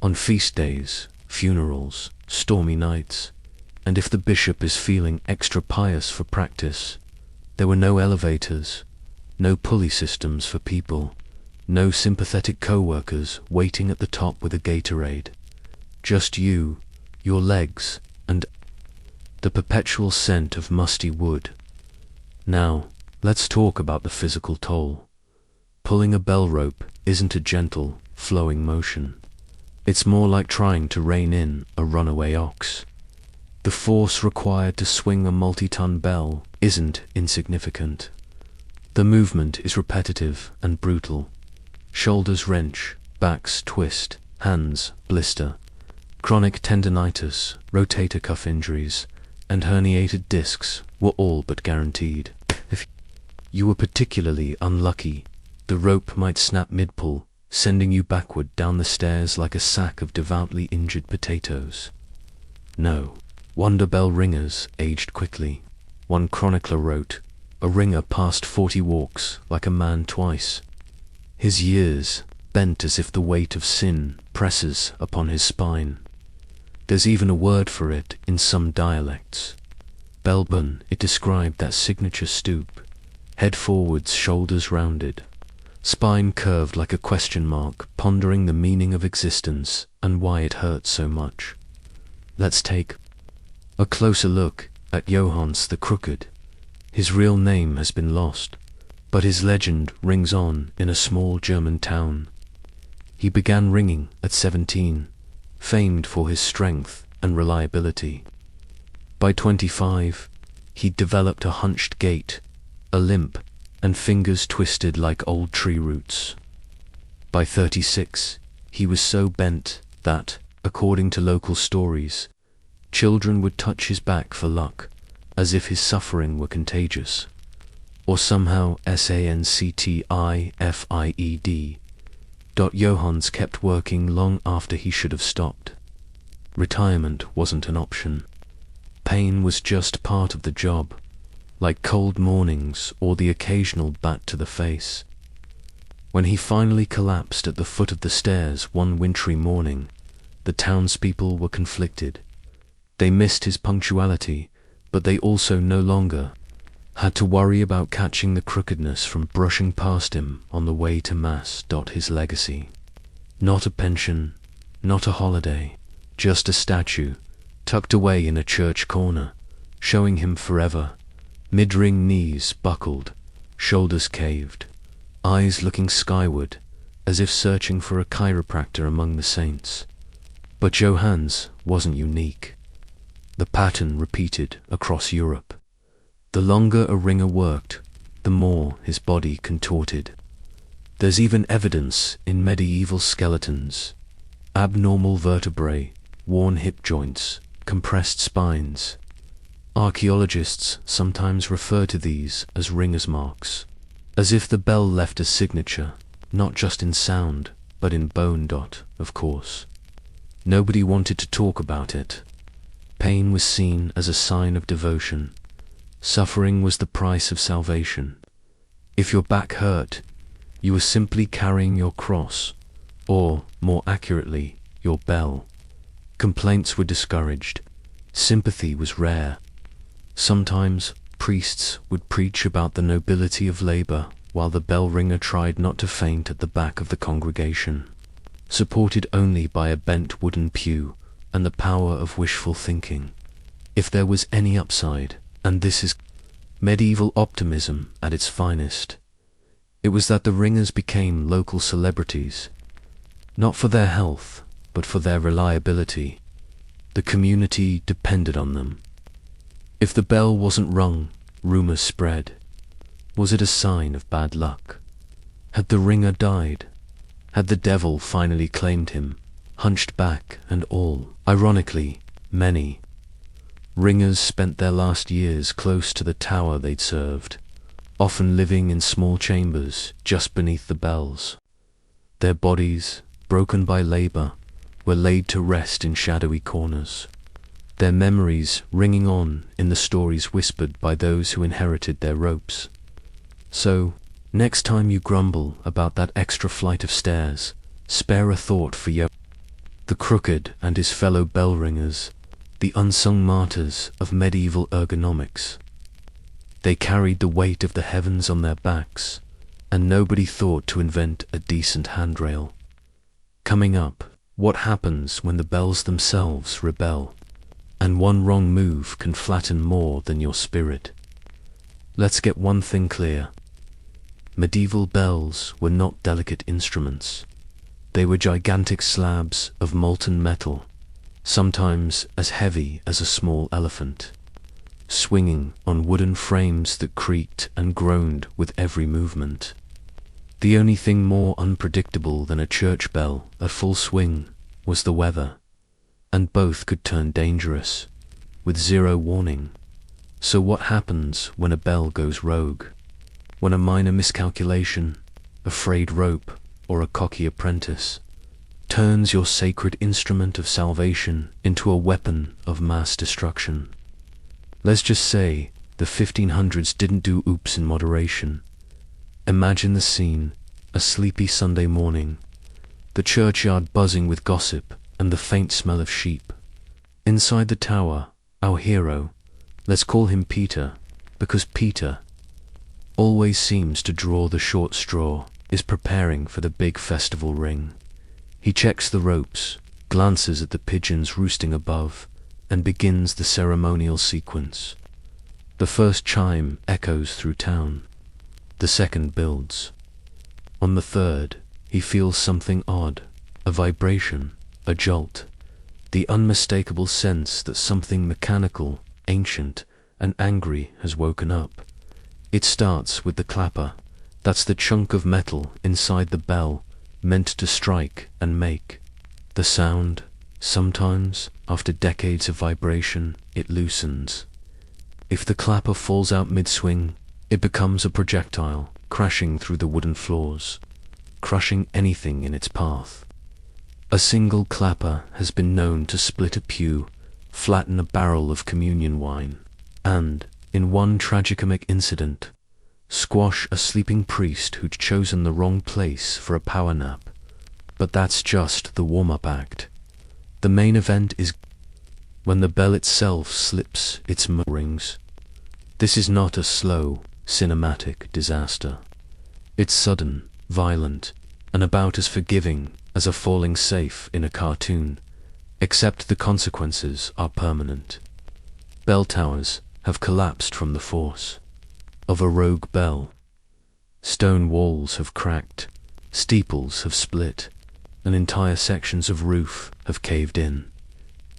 On feast days, funerals, stormy nights, and if the bishop is feeling extra pious for practice. There were no elevators, no pulley systems for people, no sympathetic co-workers waiting at the top with a Gatorade. Just you, your legs, and the perpetual scent of musty wood. Now, let's talk about the physical toll. Pulling a bell rope isn't a gentle, flowing motion. It's more like trying to rein in a runaway ox. The force required to swing a multi-ton bell isn't insignificant. The movement is repetitive and brutal. Shoulders wrench, backs twist, hands blister. Chronic tendinitis, rotator cuff injuries, and herniated discs were all but guaranteed. If you were particularly unlucky, the rope might snap mid-pull, sending you backward down the stairs like a sack of devoutly injured potatoes. No, wonder bell ringers aged quickly. One chronicler wrote, "A ringer passed 40 walks like a man twice, His years bent as if the weight of sin presses upon his spine. There's even a word for it in some dialects. Belbun, it described that signature stoop, head forwards, shoulders rounded, spine curved like a question mark, pondering the meaning of existence and why it hurts so much. Let's take a closer look at Johannes the Crooked. His real name has been lost, but his legend rings on in a small German town. He began ringing at 17, famed for his strength and reliability. By 25, he'd developed a hunched gait, a limp, and fingers twisted like old tree roots. By 36, he was so bent that, according to local stories, children would touch his back for luck, as if his suffering were contagious. Or somehow sanctified. Johannes kept working long after he should have stopped. Retirement wasn't an option. Pain was just part of the job, like cold mornings or the occasional bat to the face. When he finally collapsed at the foot of the stairs one wintry morning, the townspeople were conflicted. They missed his punctuality, but they also no longer had to worry about catching the crookedness from brushing past him on the way to Mass. His legacy. Not a pension, not a holiday, just a statue, tucked away in a church corner, showing him forever, mid-ring knees buckled, shoulders caved, eyes looking skyward, as if searching for a chiropractor among the saints. But Johannes wasn't unique. The pattern repeated across Europe. The longer a ringer worked, the more his body contorted. There's even evidence in medieval skeletons: abnormal vertebrae, worn hip joints, compressed spines. Archaeologists sometimes refer to these as ringer's marks, as if the bell left a signature, not just in sound, but in bone. Of course, nobody wanted to talk about it. Pain was seen as a sign of devotion. Suffering was the price of salvation. If your back hurt, you were simply carrying your cross, or, more accurately, your bell. Complaints were discouraged. Sympathy was rare. Sometimes priests would preach about the nobility of labor, while the bell ringer tried not to faint at the back of the congregation, supported only by a bent wooden pew and the power of wishful thinking. If there was any upside, and this is medieval optimism at its finest, it was that the ringers became local celebrities, not for their health, but for their reliability. The community depended on them. If the bell wasn't rung, rumors spread. Was it a sign of bad luck? Had the ringer died? Had the devil finally claimed him, hunched back and all? Ironically, many ringers spent their last years close to the tower they'd served, often living in small chambers just beneath the bells. Their bodies, broken by labor, were laid to rest in shadowy corners, their memories ringing on in the stories whispered by those who inherited their ropes. So, next time you grumble about that extra flight of stairs, spare a thought for the Crooked and his fellow bell ringers, the unsung martyrs of medieval ergonomics. They carried the weight of the heavens on their backs, and nobody thought to invent a decent handrail. Coming up, what happens when the bells themselves rebel, and one wrong move can flatten more than your spirit. Let's get one thing clear. Medieval bells were not delicate instruments. They were gigantic slabs of molten metal, sometimes as heavy as a small elephant, swinging on wooden frames that creaked and groaned with every movement. The only thing more unpredictable than a church bell at full swing was the weather, and both could turn dangerous, with zero warning. So what happens when a bell goes rogue? When a minor miscalculation, a frayed rope, or a cocky apprentice turns your sacred instrument of salvation into a weapon of mass destruction. Let's just say the 1500s didn't do oops in moderation. Imagine the scene: A sleepy Sunday morning, the churchyard buzzing with gossip and the faint smell of sheep. Inside the tower, our hero, let's call him Peter, because Peter always seems to draw the short straw, is preparing for the big festival ring. He checks the ropes, glances at the pigeons roosting above, and begins the ceremonial sequence. The first chime echoes through town. The second builds. On the third, he feels something odd, a vibration, a jolt, the unmistakable sense that something mechanical, ancient, and angry has woken up. It starts with the clapper. That's the chunk of metal inside the bell, meant to strike and make. The sound, sometimes, after decades of vibration, it loosens. If the clapper falls out mid-swing, it becomes a projectile, crashing through the wooden floors, crushing anything in its path. A single clapper has been known to split a pew, flatten a barrel of communion wine, and, in one tragicomic incident, squash a sleeping priest who'd chosen the wrong place for a power nap. But that's just the warm-up act. The main event is when the bell itself slips its rings. This is not a slow, cinematic disaster. It's sudden, violent, and about as forgiving as a falling safe in a cartoon, except the consequences are permanent. Bell towers have collapsed from the force of a rogue bell. Stone walls have cracked, steeples have split, and entire sections of roof have caved in.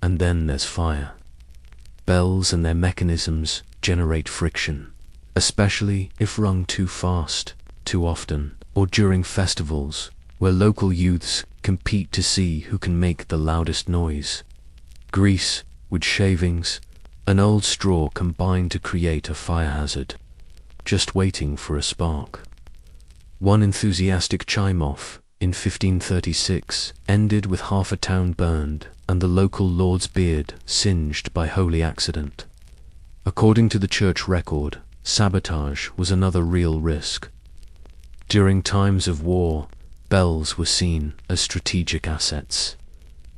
And then there's fire. Bells and their mechanisms generate friction, especially if rung too fast, too often, or during festivals where local youths compete to see who can make the loudest noise. Grease, wood shavings, and old straw combine to create a fire hazard, just waiting for a spark. One enthusiastic chime-off in 1536 ended with half a town burned and the local lord's beard singed by holy accident. According to the church record, sabotage was another real risk. During times of war, bells were seen as strategic assets.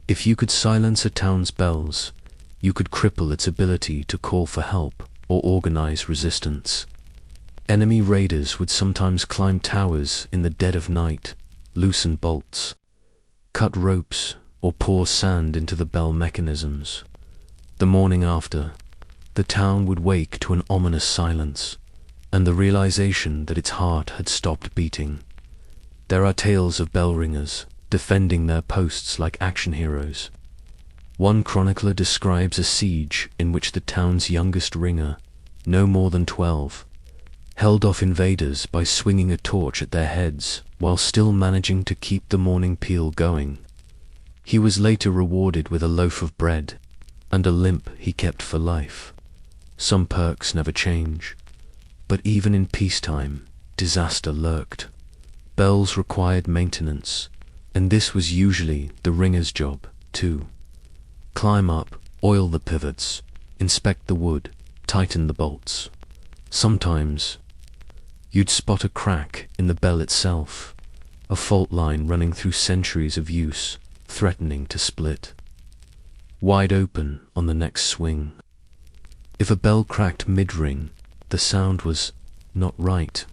If you could silence a town's bells, you could cripple its ability to call for help or organize resistance. Enemy raiders would sometimes climb towers in the dead of night, loosen bolts, cut ropes, or pour sand into the bell mechanisms. The morning after, the town would wake to an ominous silence, and the realization that its heart had stopped beating. There are tales of bell ringers defending their posts like action heroes. One chronicler describes a siege in which the town's youngest ringer, no more than 12, held off invaders by swinging a torch at their heads while still managing to keep the morning peal going. He was later rewarded with a loaf of bread and a limp he kept for life. Some perks never change, but even in peacetime, disaster lurked. Bells required maintenance, and this was usually the ringer's job, too. Climb up, oil the pivots, inspect the wood, tighten the bolts. Sometimes, you'd spot a crack in the bell itself, a fault line running through centuries of use, threatening to split. Wide open on the next swing. If a bell cracked mid-ring, the sound was not right.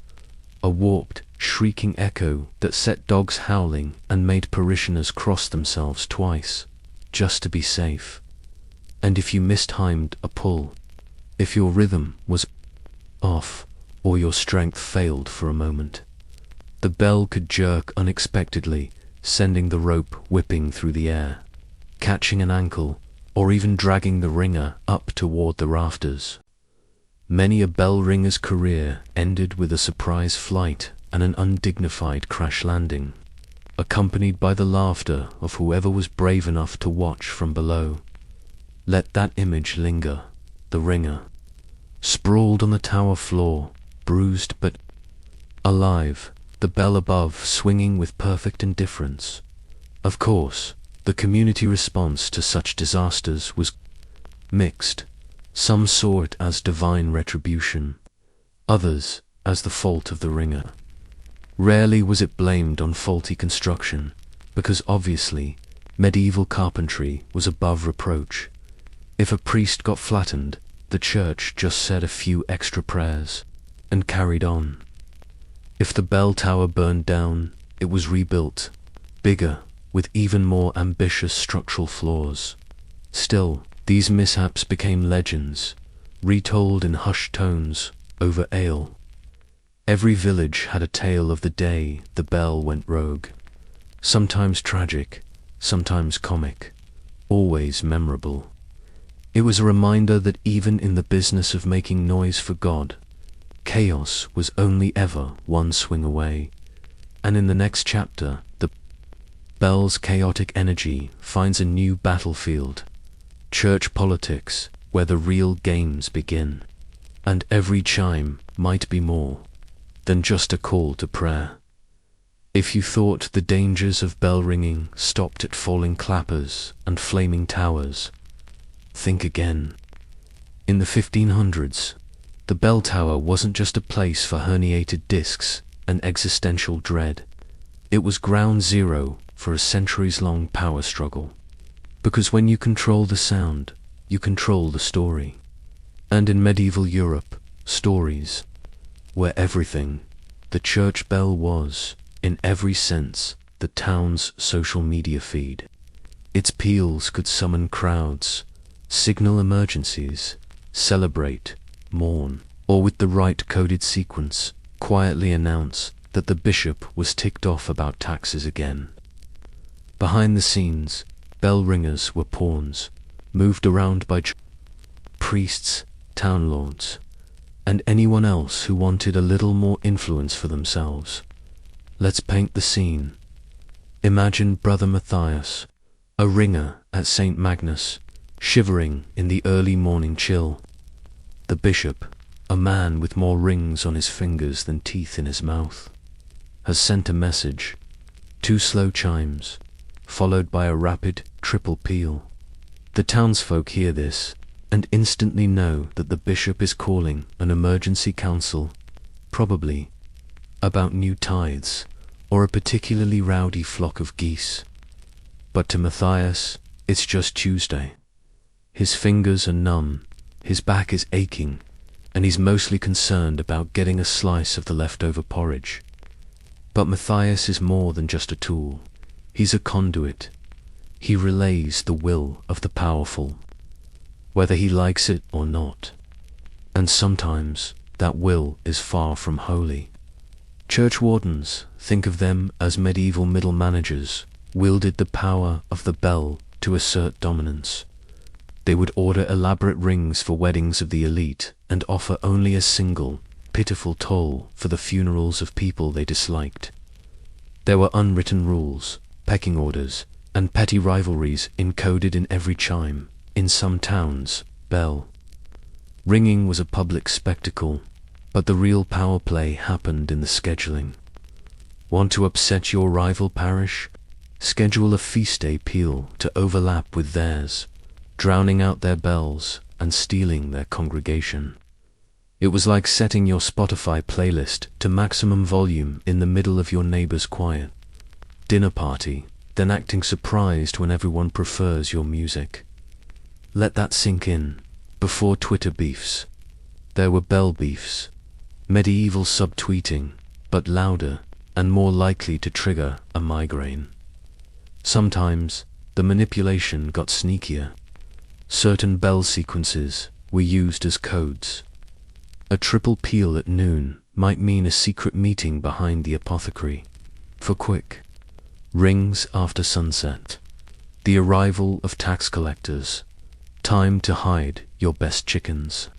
A warped, shrieking echo that set dogs howling and made parishioners cross themselves twice, just to be safe. And if you mistimed a pull, if your rhythm was off, or your strength failed for a moment, the bell could jerk unexpectedly, sending the rope whipping through the air, catching an ankle, or even dragging the ringer up toward the rafters. Many a bell ringer's career ended with a surprise flight and an undignified crash landing, accompanied by the laughter of whoever was brave enough to watch from below. Let that image linger. The ringer, sprawled on the tower floor, bruised but alive, the bell above swinging with perfect indifference. Of course, the community response to such disasters was mixed. Some saw it as divine retribution, others as the fault of the ringer. Rarely was it blamed on faulty construction, because obviously, medieval carpentry was above reproach. If a priest got flattened, the church just said a few extra prayers and carried on. If the bell tower burned down, it was rebuilt, bigger, with even more ambitious structural flaws. Still, these mishaps became legends, retold in hushed tones over ale. Every village had a tale of the day the bell went rogue. Sometimes tragic, sometimes comic, always memorable. It was a reminder that even in the business of making noise for God, chaos was only ever one swing away. And in the next chapter, the bell's chaotic energy finds a new battlefield, church politics, where the real games begin. And every chime might be more than just a call to prayer. If you thought the dangers of bell ringing stopped at falling clappers and flaming towers, think again. In the 1500s, the bell tower wasn't just a place for herniated discs and existential dread. It was ground zero for a centuries-long power struggle. Because when you control the sound, you control the story. And in medieval Europe, stories were everything. The church bell was, in every sense, the town's social media feed. Its peals could summon crowds, signal emergencies, celebrate, mourn, or with the right coded sequence, quietly announce that the bishop was ticked off about taxes again. Behind the scenes, bell ringers were pawns, moved around by priests, town lords, and anyone else who wanted a little more influence for themselves. Let's paint the scene. Imagine Brother Matthias, a ringer at St. Magnus, shivering in the early morning chill. The bishop, a man with more rings on his fingers than teeth in his mouth, has sent a message. 2 slow chimes, followed by a rapid triple peal. The townsfolk hear this and instantly know that the bishop is calling an emergency council, probably about new tithes or a particularly rowdy flock of geese. But to Matthias, it's just Tuesday. His fingers are numb, his back is aching, and he's mostly concerned about getting a slice of the leftover porridge. But Matthias is more than just a tool. He's a conduit. He relays the will of the powerful, whether he likes it or not. And sometimes that will is far from holy. Church wardens, think of them as medieval middle managers, wielded the power of the bell to assert dominance. They would order elaborate rings for weddings of the elite and offer only a single, pitiful toll for the funerals of people they disliked. There were unwritten rules, pecking orders, and petty rivalries encoded in every chime. In some towns, bell ringing was a public spectacle, but the real power play happened in the scheduling. Want to upset your rival parish? Schedule a feast day peal to overlap with theirs, drowning out their bells and stealing their congregation. It was like setting your Spotify playlist to maximum volume in the middle of your neighbor's quiet dinner party, then acting surprised when everyone prefers your music. Let that sink in. Before Twitter beefs, there were bell beefs, medieval subtweeting, but louder and more likely to trigger a migraine. Sometimes the manipulation got sneakier. Certain bell sequences were used as codes. A triple peal at noon might mean a secret meeting behind the apothecary. For quick rings after sunset, the arrival of tax collectors, time to hide your best chickens.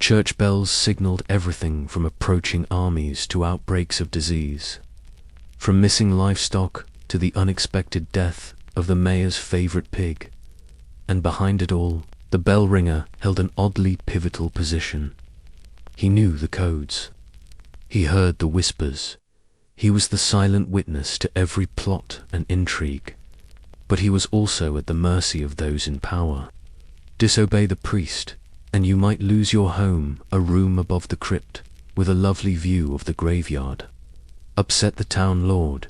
Church bells signaled everything from approaching armies to outbreaks of disease, from missing livestock to the unexpected death of the mayor's favorite pig. And behind it all, the bell ringer held an oddly pivotal position. He knew the codes. He heard the whispers. He was the silent witness to every plot and intrigue. But he was also at the mercy of those in power. Disobey the priest, and you might lose your home, a room above the crypt, with a lovely view of the graveyard. upset the town lord,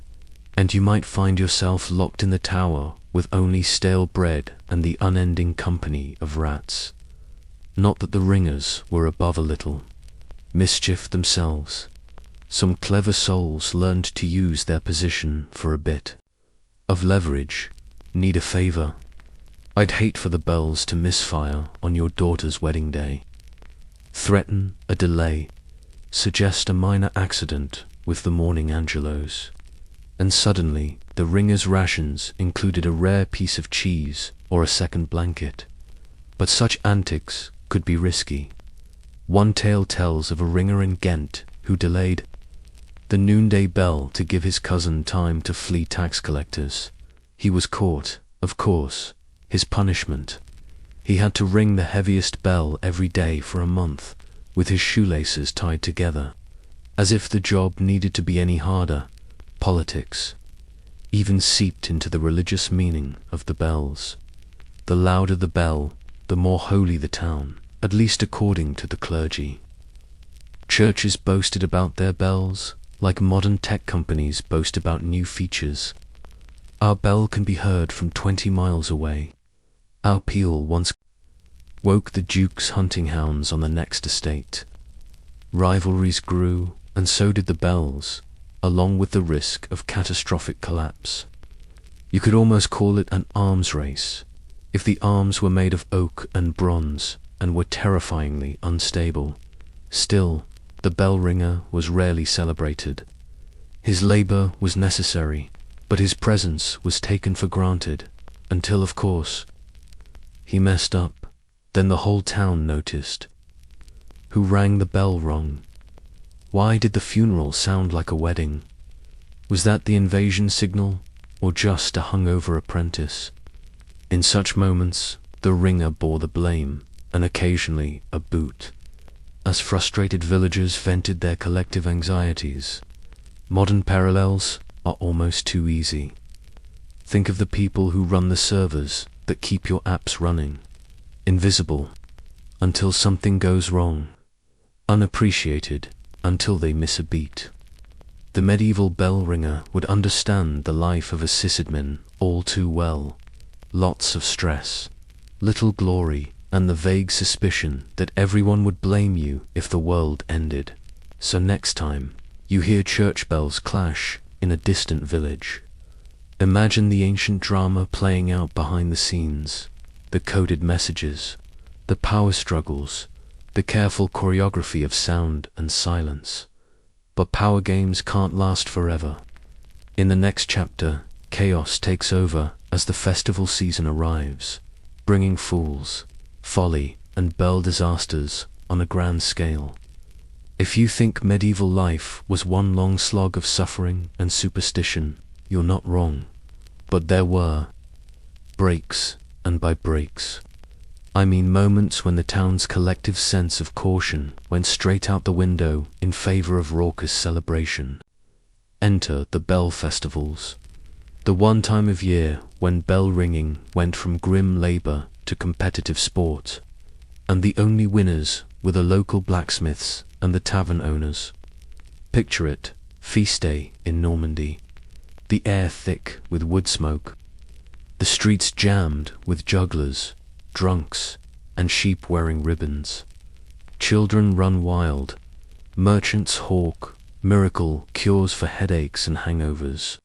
and you might find yourself locked in the tower with only stale bread and the unending company of rats. Not that the ringers were above a little mischief themselves. Some clever souls learned to use their position for a bit of leverage. Need a favor? I'd hate for the bells to misfire on your daughter's wedding day. Threaten a delay. Suggest a minor accident with the morning angelos. And suddenly, the ringer's rations included a rare piece of cheese or a second blanket. But such antics could be risky. One tale tells of a ringer in Ghent who delayed the noonday bell to give his cousin time to flee tax collectors. He was caught, of course. His punishment: he had to ring the heaviest bell every day for a month, with his shoelaces tied together. As if the job needed to be any harder. Politics even seeped into the religious meaning of the bells. The louder the bell, the more holy the town, at least according to the clergy. Churches boasted about their bells, like modern tech companies boast about new features. Our bell can be heard from 20 miles away. Our peal once woke the Duke's hunting hounds on the next estate. Rivalries grew, and so did the bells, along with the risk of catastrophic collapse. You could almost call it an arms race, if the arms were made of oak and bronze and were terrifyingly unstable. Still, the bell ringer was rarely celebrated. His labor was necessary, but his presence was taken for granted, until, of course, he messed up. Then the whole town noticed. Who rang the bell wrong? Why did the funeral sound like a wedding? Was that the invasion signal, or just a hungover apprentice? In such moments, the ringer bore the blame, and occasionally a boot, as frustrated villagers vented their collective anxieties. Modern parallels are almost too easy. Think of the people who run the servers that keep your apps running. Invisible until something goes wrong. Unappreciated until they miss a beat. The medieval bell ringer would understand the life of a sysadmin all too well. Lots of stress, little glory, and the vague suspicion that everyone would blame you if the world ended. So next time you hear church bells clash in a distant village, imagine the ancient drama playing out behind the scenes, the coded messages, the power struggles, the careful choreography of sound and silence. But power games can't last forever. In the next chapter, chaos takes over as the festival season arrives, bringing fools, folly, and bell disasters on a grand scale. If you think medieval life was one long slog of suffering and superstition, you're not wrong. But there were breaks, and by breaks, I mean moments when the town's collective sense of caution went straight out the window in favor of raucous celebration. Enter the bell festivals, the one time of year when bell ringing went from grim labor to competitive sport, and the only winners were the local blacksmiths and the tavern owners. Picture it, feast day in Normandy, the air thick with wood smoke, the streets jammed with jugglers, drunks, and sheep wearing ribbons. Children run wild, merchants hawk miracle cures for headaches and hangovers.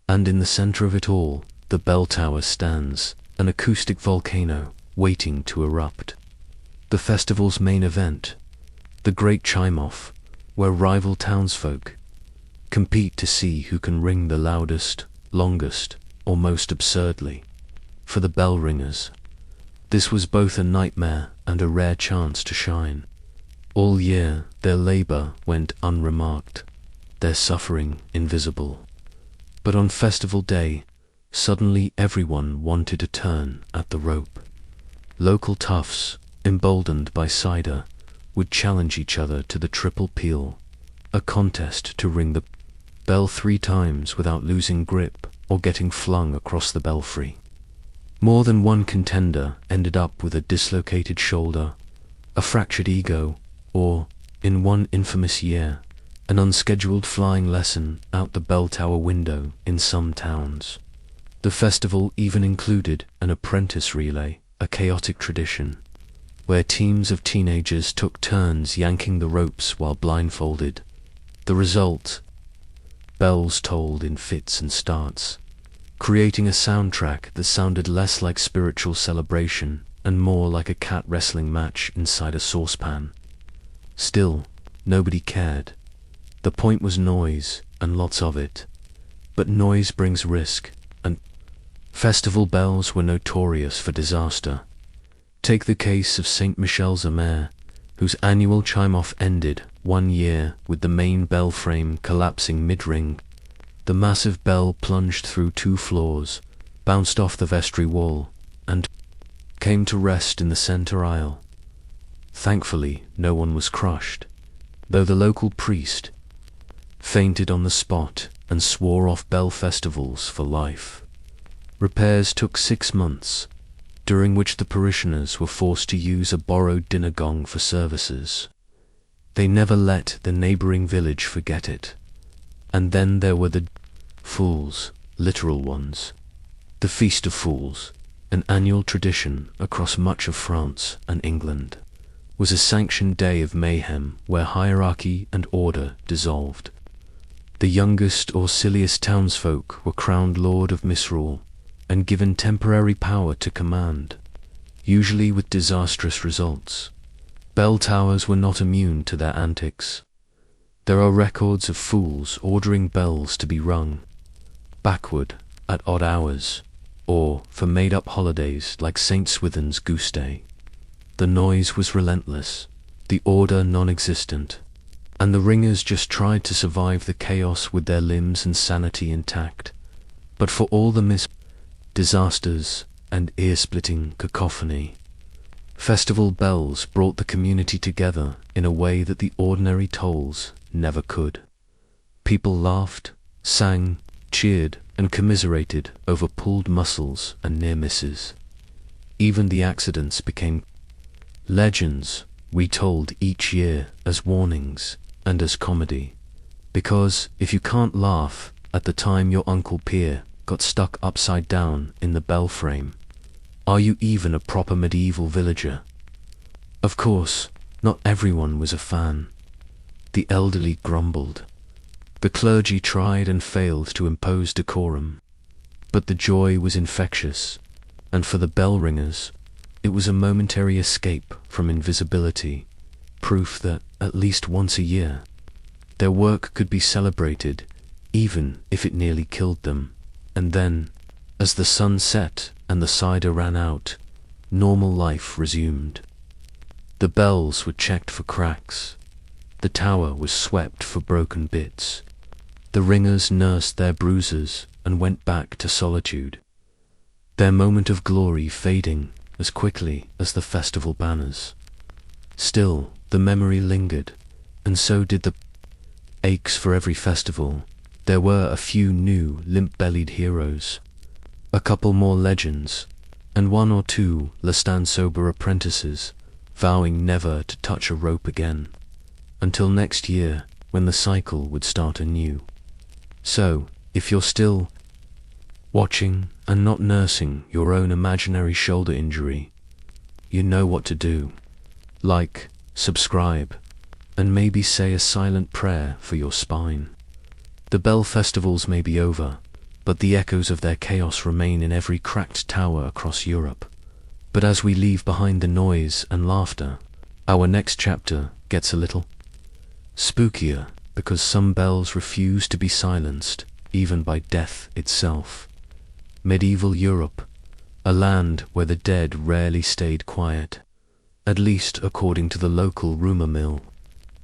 And in the center of it all, the bell tower stands, an acoustic volcano waiting to erupt. The festival's main event, the great chime-off, where rival townsfolk compete to see who can ring the loudest, longest, or most absurdly. For the bell ringers, this was both a nightmare and a rare chance to shine. All year, their labor went unremarked, their suffering invisible. But on festival day, suddenly everyone wanted a turn at the rope. Local toughs, emboldened by cider, would challenge each other to the triple peal, a contest to ring the bell 3 times without losing grip or getting flung across the belfry. More than one contender ended up with a dislocated shoulder, a fractured ego, or, in one infamous year, an unscheduled flying lesson out the bell tower window in some towns. The festival even included an apprentice relay, a chaotic tradition, where teams of teenagers took turns yanking the ropes while blindfolded. The result? Bells tolled in fits and starts, creating a soundtrack that sounded less like spiritual celebration and more like a cat wrestling match inside a saucepan. Still, nobody cared. The point was noise, and lots of it. But noise brings risk, and festival bells were notorious for disaster. Take the case of St. Michel's-Amer, whose annual chime-off ended one year with the main bell frame collapsing mid-ring. The massive bell plunged through 2 floors, bounced off the vestry wall, and came to rest in the center aisle. Thankfully, no one was crushed, though the local priest fainted on the spot and swore off bell festivals for life. Repairs took 6 months, during which the parishioners were forced to use a borrowed dinner gong for services. They never let the neighboring village forget it. And then there were the Fools, literal ones. The Feast of Fools, an annual tradition across much of France and England, was a sanctioned day of mayhem where hierarchy and order dissolved. The youngest or silliest townsfolk were crowned lord of misrule and given temporary power to command, usually with disastrous results. Bell towers were not immune to their antics. There are records of fools ordering bells to be rung backward at odd hours, or for made-up holidays like St. Swithin's Goose Day. The noise was relentless, the order non-existent, and the ringers just tried to survive the chaos with their limbs and sanity intact. But for all the disasters and ear-splitting cacophony, festival bells brought the community together in a way that the ordinary tolls never could. People laughed, sang, cheered, and commiserated over pulled muscles and near misses. Even the accidents became legends retold each year as warnings and as comedy. Because if you can't laugh at the time your Uncle Pierre got stuck upside down in the bell frame, are you even a proper medieval villager? Of course, not everyone was a fan. The elderly grumbled. The clergy tried and failed to impose decorum. But the joy was infectious, and for the bell ringers, it was a momentary escape from invisibility, proof that, at least once a year, their work could be celebrated, even if it nearly killed them. And then, as the sun set and the cider ran out, normal life resumed. The bells were checked for cracks. The tower was swept for broken bits. The ringers nursed their bruises and went back to solitude, their moment of glory fading as quickly as the festival banners. Still, the memory lingered, and so did the aches for every festival. There were a few new limp-bellied heroes, a couple more legends, and 1 or 2 Lestan-sober apprentices vowing never to touch a rope again, until next year when the cycle would start anew. So, if you're still watching and not nursing your own imaginary shoulder injury, you know what to do. Like, subscribe, and maybe say a silent prayer for your spine. The bell festivals may be over, but the echoes of their chaos remain in every cracked tower across Europe. But as we leave behind the noise and laughter, our next chapter gets a little spookier, because some bells refuse to be silenced, even by death itself. Medieval Europe, a land where the dead rarely stayed quiet, at least according to the local rumor mill.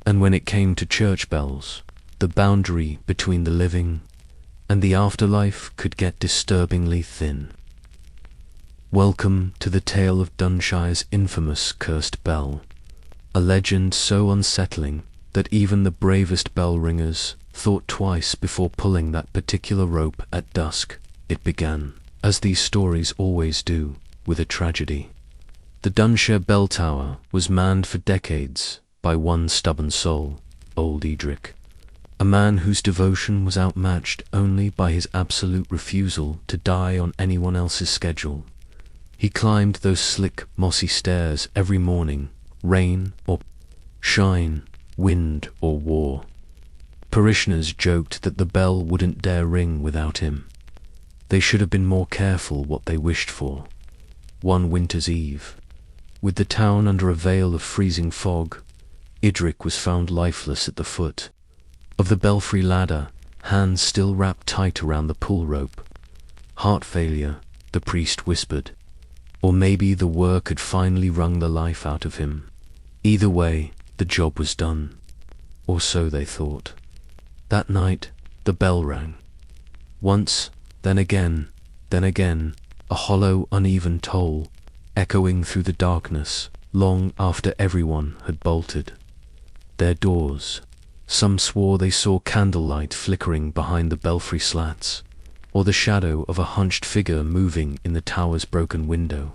And when it came to church bells, the boundary between the living and the afterlife could get disturbingly thin. Welcome to the tale of Dunshire's infamous cursed bell, a legend so unsettling that even the bravest bell ringers thought twice before pulling that particular rope at dusk. It began, as these stories always do, with a tragedy. The Dunshire bell tower was manned for decades by one stubborn soul, old Edric. a man whose devotion was outmatched only by his absolute refusal to die on anyone else's schedule. He climbed those slick, mossy stairs every morning, rain or shine, wind or war. Parishioners joked that the bell wouldn't dare ring without him. They should have been more careful what they wished for. One winter's eve, with the town under a veil of freezing fog, Idrik was found lifeless at the foot of the belfry ladder, hands still wrapped tight around the pull rope. Heart failure, the priest whispered. Or maybe the work had finally wrung the life out of him. Either way, the job was done. Or so they thought. That night, the bell rang. Once, then again, a hollow, uneven toll, echoing through the darkness, long after everyone had bolted their doors. Some swore they saw candlelight flickering behind the belfry slats, or the shadow of a hunched figure moving in the tower's broken window.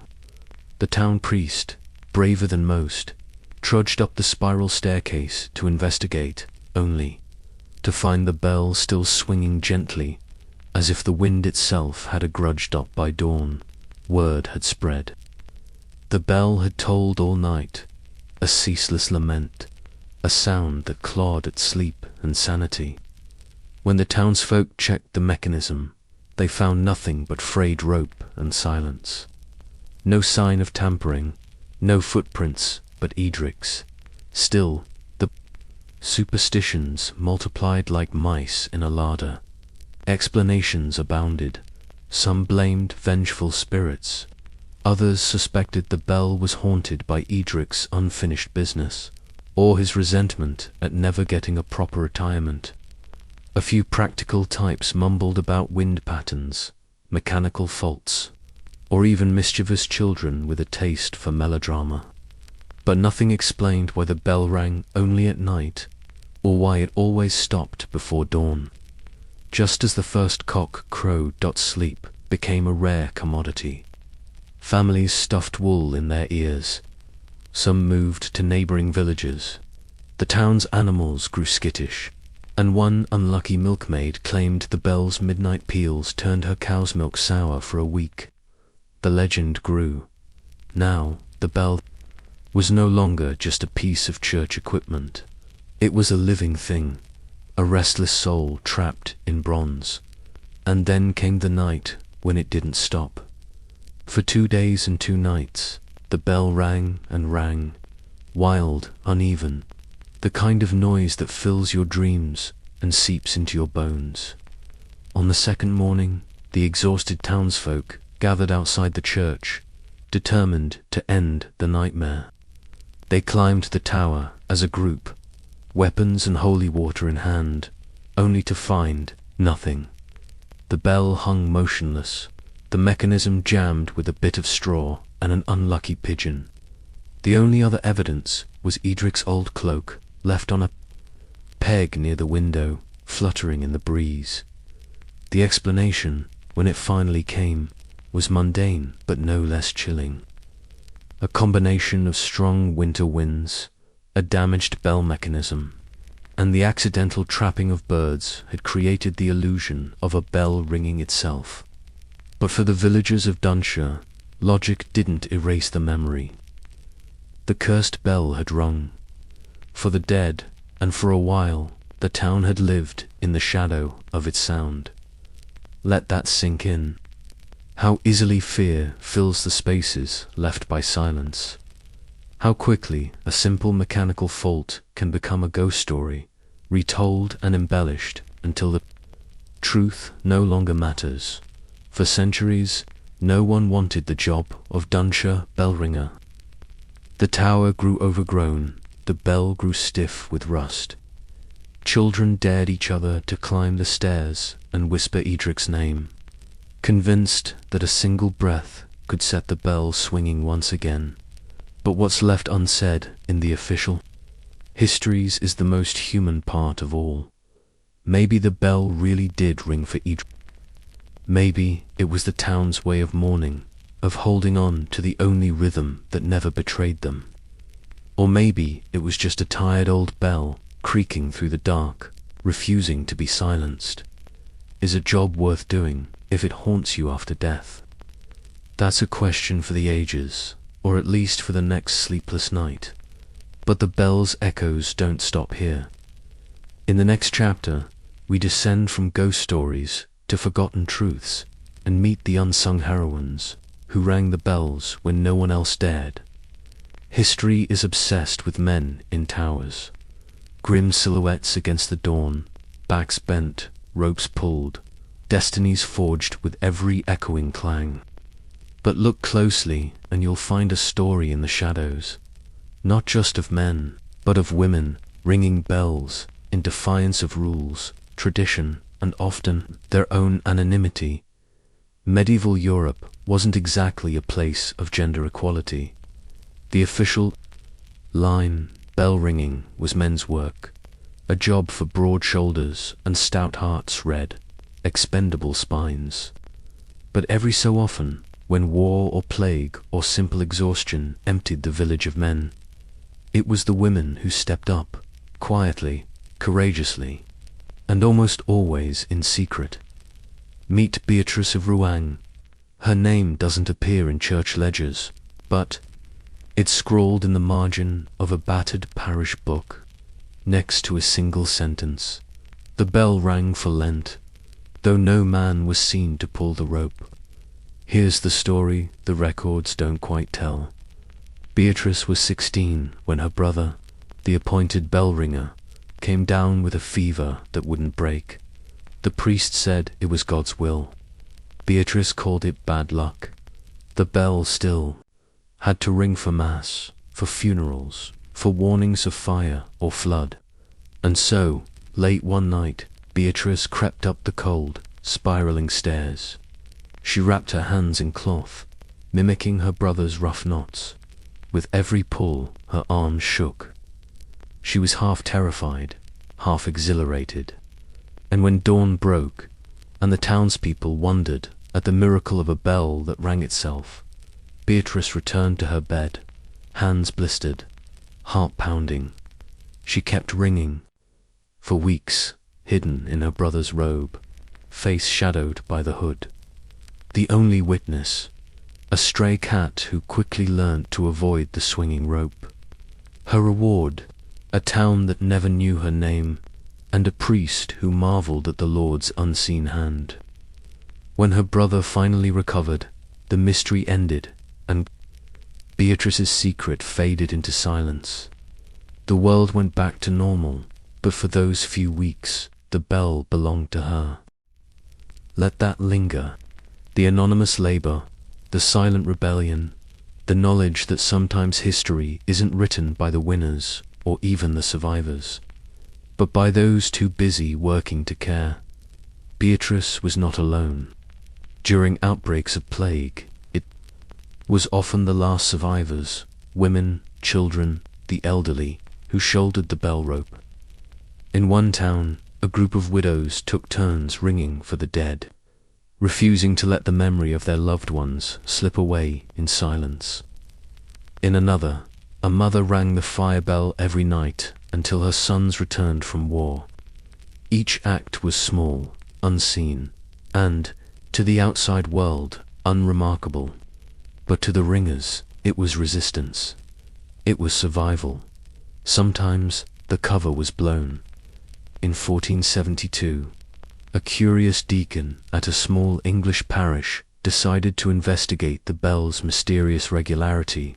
The town priest, braver than most, trudged up the spiral staircase to investigate, only to find the bell still swinging gently, as if the wind itself had a grudge. By dawn, word had spread. The bell had tolled all night, a ceaseless lament, a sound that clawed at sleep and sanity. When the townsfolk checked the mechanism, they found nothing but frayed rope and silence. No sign of tampering, no footprints but Idrik's. Still, the superstitions multiplied like mice in a larder. Explanations abounded. Some blamed vengeful spirits. Others suspected the bell was haunted by Idrik's unfinished business, or his resentment at never getting a proper retirement. A few practical types mumbled about wind patterns, mechanical faults, or even mischievous children with a taste for melodrama. But nothing explained why the bell rang only at night, or why it always stopped before dawn. Just as the first cock crowed, sleep became a rare commodity. Families stuffed wool in their ears. Some moved to neighboring villages. The town's animals grew skittish, and one unlucky milkmaid claimed the bell's midnight peals turned her cow's milk sour for a week. The legend grew. Now, the bell was no longer just a piece of church equipment. It was a living thing, a restless soul trapped in bronze. And then came the night when it didn't stop. For 2 days and 2 nights, the bell rang and rang, wild, uneven, the kind of noise that fills your dreams and seeps into your bones. On the second morning, the exhausted townsfolk gathered outside the church, determined to end the nightmare. They climbed the tower as a group, weapons and holy water in hand, only to find nothing. The bell hung motionless, the mechanism jammed with a bit of straw and an unlucky pigeon. The only other evidence was Idrik's old cloak, left on a peg near the window, fluttering in the breeze. The explanation, when it finally came, was mundane but no less chilling. A combination of strong winter winds, a damaged bell mechanism, and the accidental trapping of birds had created the illusion of a bell ringing itself. But for the villagers of Dunshire, logic didn't erase the memory. The cursed bell had rung. For the dead, and for a while, the town had lived in the shadow of its sound. Let that sink in. How easily fear fills the spaces left by silence. How quickly a simple mechanical fault can become a ghost story, retold and embellished until the truth no longer matters. For centuries, no one wanted the job of Dunshire bell ringer. The tower grew overgrown, the bell grew stiff with rust. Children dared each other to climb the stairs and whisper Idrik's name, convinced that a single breath could set the bell swinging once again. But what's left unsaid in the official histories is the most human part of all. Maybe the bell really did ring for Idrik. Maybe it was the town's way of mourning, of holding on to the only rhythm that never betrayed them. Or maybe it was just a tired old bell creaking through the dark, refusing to be silenced, is a job worth doing if it haunts you after death? That's a question for the ages, or at least for the next sleepless night. But the bell's echoes don't stop here. In the next chapter, we descend from ghost stories to forgotten truths and meet the unsung heroines who rang the bells when no one else dared. History is obsessed with men in towers, grim silhouettes against the dawn, backs bent, ropes pulled, destinies forged with every echoing clang. But look closely and you'll find a story in the shadows, not just of men, but of women ringing bells in defiance of rules, tradition, and often their own anonymity. Medieval Europe wasn't exactly a place of gender equality. The official line, bell ringing, was men's work, a job for broad shoulders and stout hearts read, expendable spines. But every so often, when war or plague or simple exhaustion emptied the village of men, it was the women who stepped up, quietly, courageously, and almost always in secret. Meet Beatrice of Rouen. Her name doesn't appear in church ledgers, but it's scrawled in the margin of a battered parish book, next to a single sentence. The bell rang for Lent, though no man was seen to pull the rope. Here's the story the records don't quite tell. Beatrice was 16 when her brother, the appointed bell ringer, came down with a fever that wouldn't break. The priest said it was God's will. Beatrice called it bad luck. The bell still had to ring for mass, for funerals, for warnings of fire or flood. And so, late one night, Beatrice crept up the cold, spiraling stairs. She wrapped her hands in cloth, mimicking her brother's rough knots. With every pull, her arms shook. She was half terrified, half exhilarated. And when dawn broke, and the townspeople wondered at the miracle of a bell that rang itself, Beatrice returned to her bed, hands blistered, heart pounding. She kept ringing. For weeks, hidden in her brother's robe, face shadowed by the hood. The only witness, a stray cat who quickly learnt to avoid the swinging rope. Her reward, a town that never knew her name, and a priest who marveled at the Lord's unseen hand. When her brother finally recovered, the mystery ended, and Beatrice's secret faded into silence. The world went back to normal, but for those few weeks, the bell belonged to her. Let that linger. The anonymous labor, the silent rebellion, the knowledge that sometimes history isn't written by the winners or even the survivors, but by those too busy working to care. Beatrice was not alone. During outbreaks of plague, it was often the last survivors, women, children, the elderly, who shouldered the bell rope. In one town, a group of widows took turns ringing for the dead, refusing to let the memory of their loved ones slip away in silence. In another, a mother rang the fire bell every night until her sons returned from war. Each act was small, unseen, and, to the outside world, unremarkable. But to the ringers, it was resistance. It was survival. Sometimes the cover was blown. In 1472, a curious deacon at a small English parish decided to investigate the bell's mysterious regularity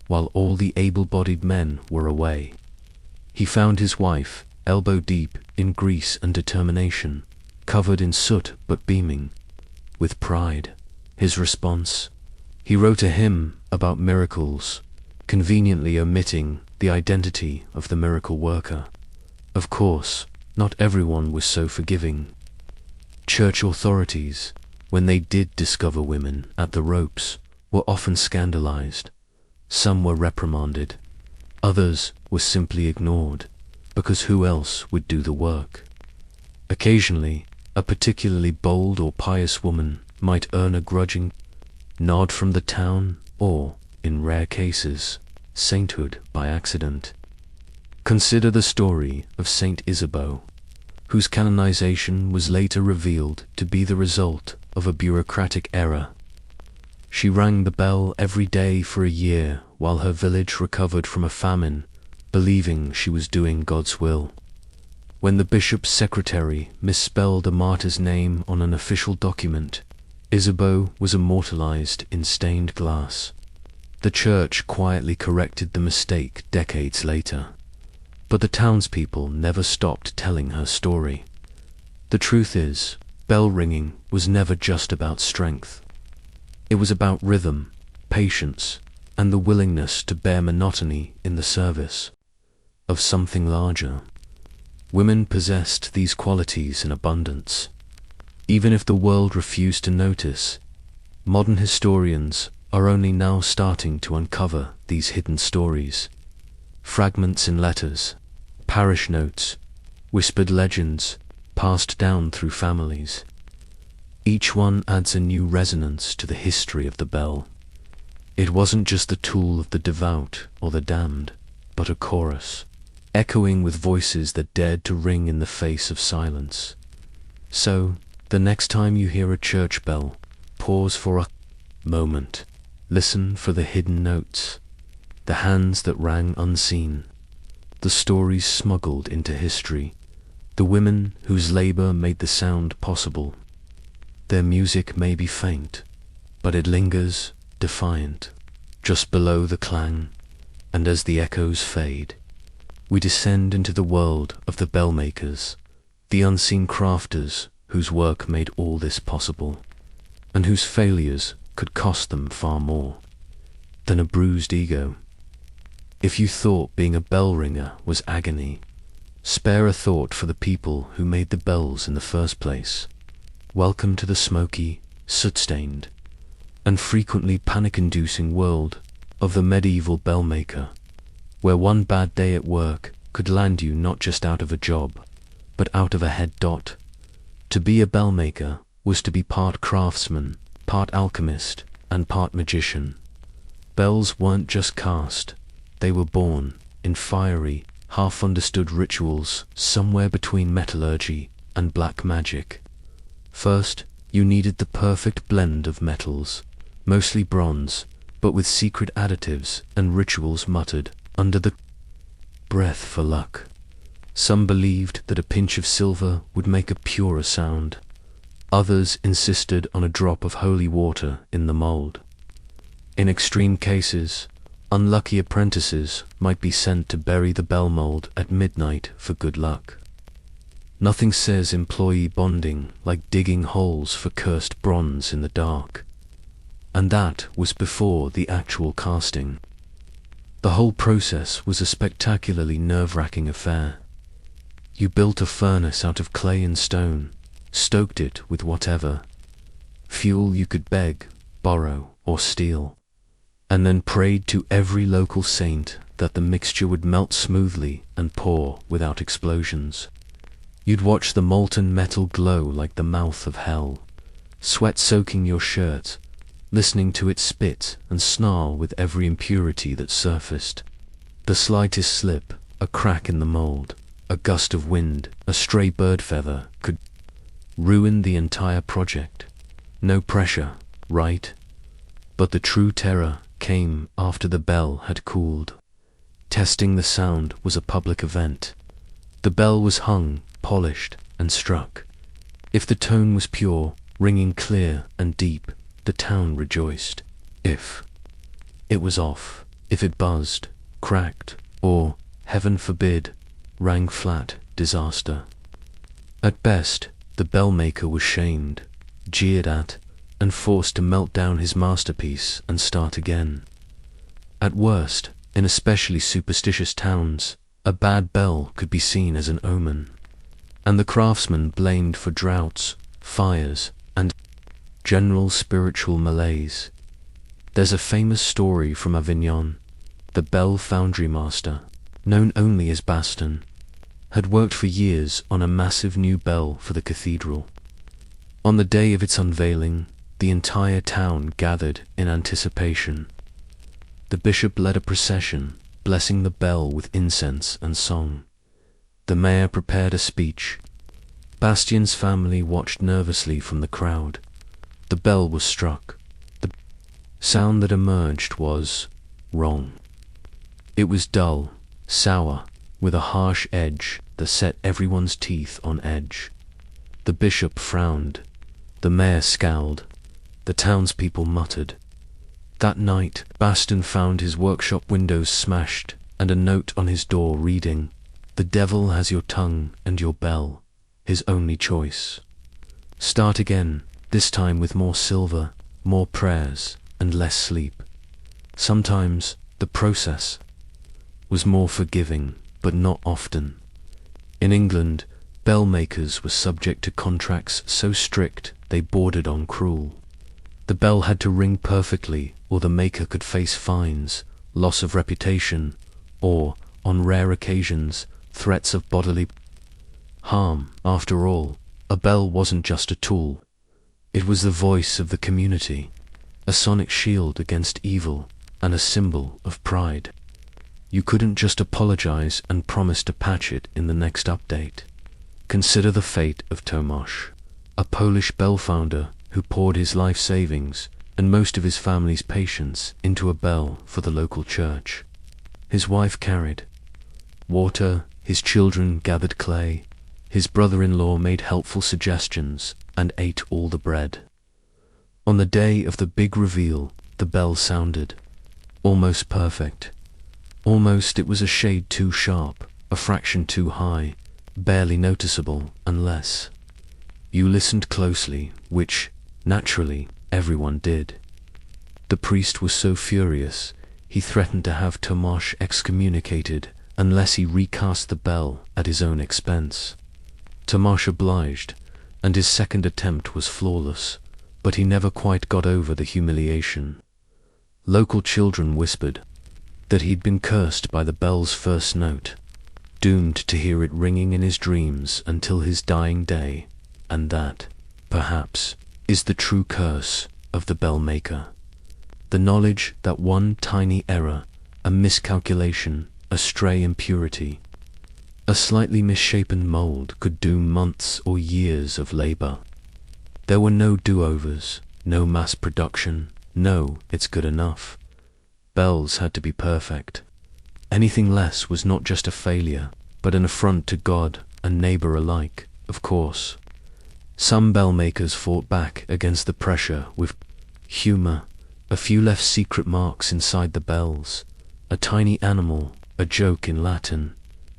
while all the able-bodied men were away. He found his wife, elbow deep in grease and determination, covered in soot but beaming with pride. His response? He wrote a hymn about miracles, conveniently omitting the identity of the miracle worker. Of course, not everyone was so forgiving. Church authorities, when they did discover women at the ropes, were often scandalized. Some were reprimanded. Others were simply ignored, because who else would do the work? Occasionally, a particularly bold or pious woman might earn a grudging nod from the town, or, in rare cases, sainthood by accident. Consider the story of Saint Isabeau. whose canonization was later revealed to be the result of a bureaucratic error. She rang the bell every day for a year while her village recovered from a famine, believing she was doing God's will. When the bishop's secretary misspelled a martyr's name on an official document, Isabeau was immortalized in stained glass. The church quietly corrected the mistake decades later, but the townspeople never stopped telling her story. The truth is, bell ringing was never just about strength. It was about rhythm, patience, and the willingness to bear monotony in the service of something larger. Women possessed these qualities in abundance. Even if the world refused to notice, modern historians are only now starting to uncover these hidden stories. Fragments in letters, parish notes, whispered legends passed down through families. Each one adds a new resonance to the history of the bell. It wasn't just the tool of the devout or the damned, but a chorus, echoing with voices that dared to ring in the face of silence. So, the next time you hear a church bell, pause for a moment. Listen for the hidden notes, the hands that rang unseen, the stories smuggled into history, the women whose labor made the sound possible. Their music may be faint, but it lingers, defiant, just below the clang, and as the echoes fade, we descend into the world of the bell makers, the unseen crafters whose work made all this possible, and whose failures could cost them far more than a bruised ego. If you thought being a bell ringer was agony, spare a thought for the people who made the bells in the first place. Welcome to the smoky, soot-stained, and frequently panic-inducing world of the medieval bell maker, where one bad day at work could land you not just out of a job, but out of a head dot. To be a bell maker was to be part craftsman, part alchemist, and part magician. Bells weren't just cast, they were born in fiery, half-understood rituals somewhere between metallurgy and black magic. First, you needed the perfect blend of metals, mostly bronze, but with secret additives and rituals muttered under the breath for luck. Some believed that a pinch of silver would make a purer sound. Others insisted on a drop of holy water in the mold. In extreme cases, unlucky apprentices might be sent to bury the bell mold at midnight for good luck. Nothing says employee bonding like digging holes for cursed bronze in the dark. And that was before the actual casting. The whole process was a spectacularly nerve-wracking affair. You built a furnace out of clay and stone, stoked it with whatever fuel you could beg, borrow, or steal, and then prayed to every local saint that the mixture would melt smoothly and pour without explosions. You'd watch the molten metal glow like the mouth of hell, sweat soaking your shirt, listening to it spit and snarl with every impurity that surfaced. The slightest slip, a crack in the mold, a gust of wind, a stray bird feather could ruin the entire project. No pressure, right? But the true terror came after the bell had cooled. Testing the sound was a public event. The bell was hung, polished, and struck. If the tone was pure, ringing clear and deep, the town rejoiced. If it was off, if it buzzed, cracked, or, heaven forbid, rang flat, disaster. At best, the bell maker was shamed, jeered at, and forced to melt down his masterpiece and start again. At worst, in especially superstitious towns, a bad bell could be seen as an omen, and the craftsman blamed for droughts, fires, and general spiritual malaise. There's a famous story from Avignon. The bell foundry master, known only as Baston, had worked for years on a massive new bell for the cathedral. On the day of its unveiling, the entire town gathered in anticipation. The bishop led a procession, blessing the bell with incense and song. The mayor prepared a speech, Bastian's family watched nervously from the crowd. The bell was struck. The sound that emerged was wrong. It was dull, sour, with a harsh edge that set everyone's teeth on edge. The bishop frowned. The mayor scowled. The townspeople muttered. That night, Bastian found his workshop windows smashed and a note on his door reading, "The devil has your tongue and your bell, his only choice. Start again, this time with more silver, more prayers, and less sleep." Sometimes the process was more forgiving, but not often. In England, bell makers were subject to contracts so strict they bordered on cruel. The bell had to ring perfectly, or the maker could face fines, loss of reputation, or, on rare occasions, threats of bodily harm. After all, a bell wasn't just a tool. It was the voice of the community, a sonic shield against evil, and a symbol of pride. You couldn't just apologize and promise to patch it in the next update. Consider the fate of Tomasz, a Polish bell founder who poured his life savings and most of his family's patience into a bell for the local church. His wife carried water, his children gathered clay, his brother-in-law made helpful suggestions and ate all the bread. On the day of the big reveal, the bell sounded almost perfect. Almost it was a shade too sharp, a fraction too high, barely noticeable unless you listened closely, which, naturally, everyone did. The priest was so furious, he threatened to have Tomasz excommunicated unless he recast the bell at his own expense. Tomasz obliged, and his second attempt was flawless, but he never quite got over the humiliation. Local children whispered that he'd been cursed by the bell's first note, doomed to hear it ringing in his dreams until his dying day, and that, perhaps, is the true curse of the bell maker. The knowledge that one tiny error, a miscalculation, a stray impurity, a slightly misshapen mold could doom months or years of labor. There were no do-overs, no mass production, no "it's good enough." Bells had to be perfect. Anything less was not just a failure, but an affront to God and neighbor alike, of course. Some bell makers fought back against the pressure with humor. A few left secret marks inside the bells, a tiny animal, a joke in Latin,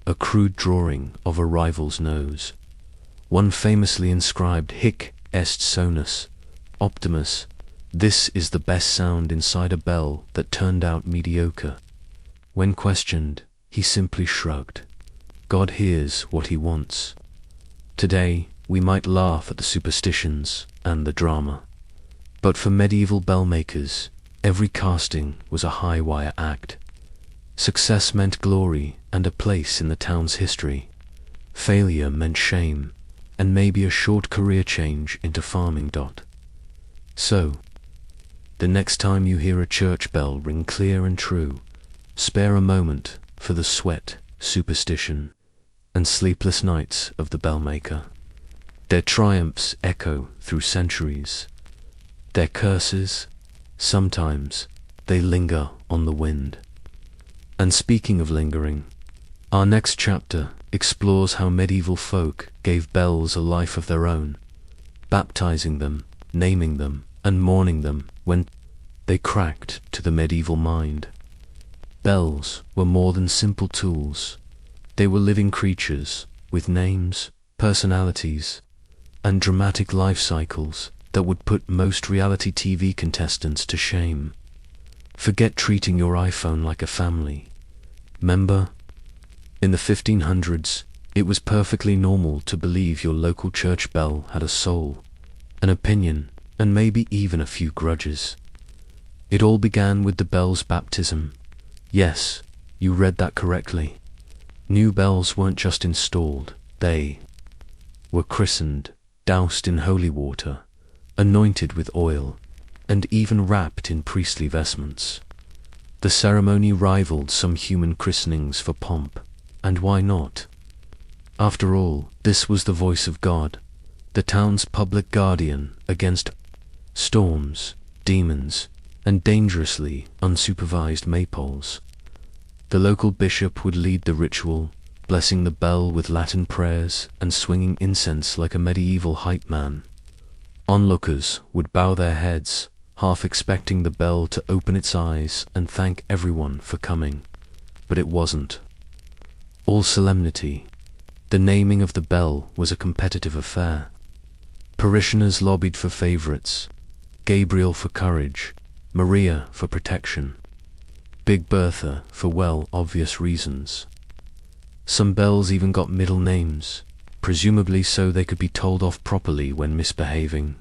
a crude drawing of a rival's nose. One famously inscribed "Hic est sonus, Optimus." This is the best sound inside a bell that turned out mediocre. When questioned, he simply shrugged. God hears what he wants. Today, we might laugh at the superstitions and the drama. But for medieval bell makers, every casting was a high-wire act. Success meant glory and a place in the town's history. Failure meant shame, and maybe a short career change into farming. So, the next time you hear a church bell ring clear and true, spare a moment for the sweat, superstition, and sleepless nights of the bell maker. Their triumphs echo through centuries. Their curses, sometimes, they linger on the wind. And speaking of lingering, our next chapter explores how medieval folk gave bells a life of their own, baptizing them, naming them, and mourning them when they cracked to the medieval mind. Bells were more than simple tools. They were living creatures with names, personalities, and dramatic life cycles that would put most reality TV contestants to shame. Forget treating your iPhone like a family member. In the 1500s, it was perfectly normal to believe your local church bell had a soul, an opinion, and maybe even a few grudges. It all began with the bell's baptism. Yes, you read that correctly. New bells weren't just installed, they were christened, doused in holy water, anointed with oil, and even wrapped in priestly vestments. The ceremony rivaled some human christenings for pomp, and why not? After all, this was the voice of God, the town's public guardian against storms, demons, and dangerously unsupervised maypoles. The local bishop would lead the ritual, blessing the bell with Latin prayers and swinging incense like a medieval hype man. Onlookers would bow their heads, half expecting the bell to open its eyes and thank everyone for coming. But it wasn't. All solemnity, the naming of the bell was a competitive affair. Parishioners lobbied for favorites, Gabriel for courage, Maria for protection, Big Bertha for obvious reasons. Some bells even got middle names, presumably so they could be told off properly when misbehaving.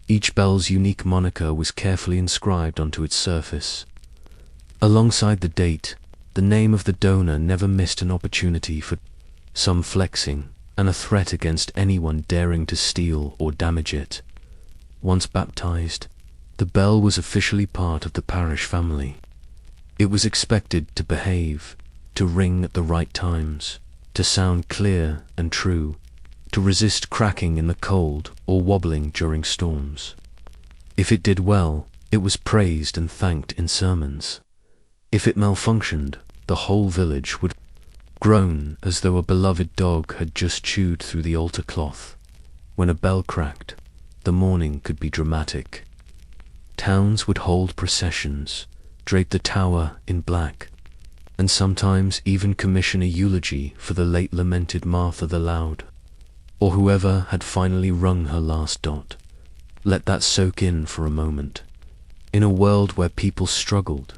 Each bell's unique moniker was carefully inscribed onto its surface. Alongside the date, the name of the donor never missed an opportunity for some flexing and a threat against anyone daring to steal or damage it. Once baptized, the bell was officially part of the parish family. It was expected to behave, to ring at the right times, to sound clear and true, to resist cracking in the cold or wobbling during storms. If it did well, it was praised and thanked in sermons. If it malfunctioned, the whole village would groan as though a beloved dog had just chewed through the altar cloth. When a bell cracked, the morning could be dramatic. Towns would hold processions, drape the tower in black, and sometimes even commission a eulogy for the late lamented Martha the Loud, or whoever had finally rung her last dot. Let that soak in for a moment. In a world where people struggled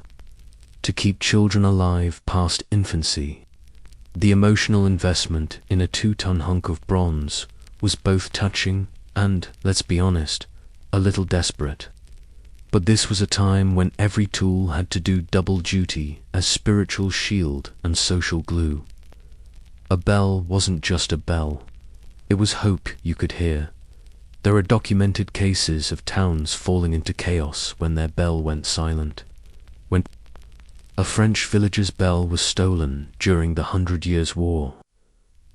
to keep children alive past infancy, the emotional investment in a 2-ton hunk of bronze was both touching and, let's be honest, a little desperate. But this was a time when every tool had to do double duty as spiritual shield and social glue. A bell wasn't just a bell. It was hope you could hear. There are documented cases of towns falling into chaos when their bell went silent. When a French village's bell was stolen during the 100 Years' War,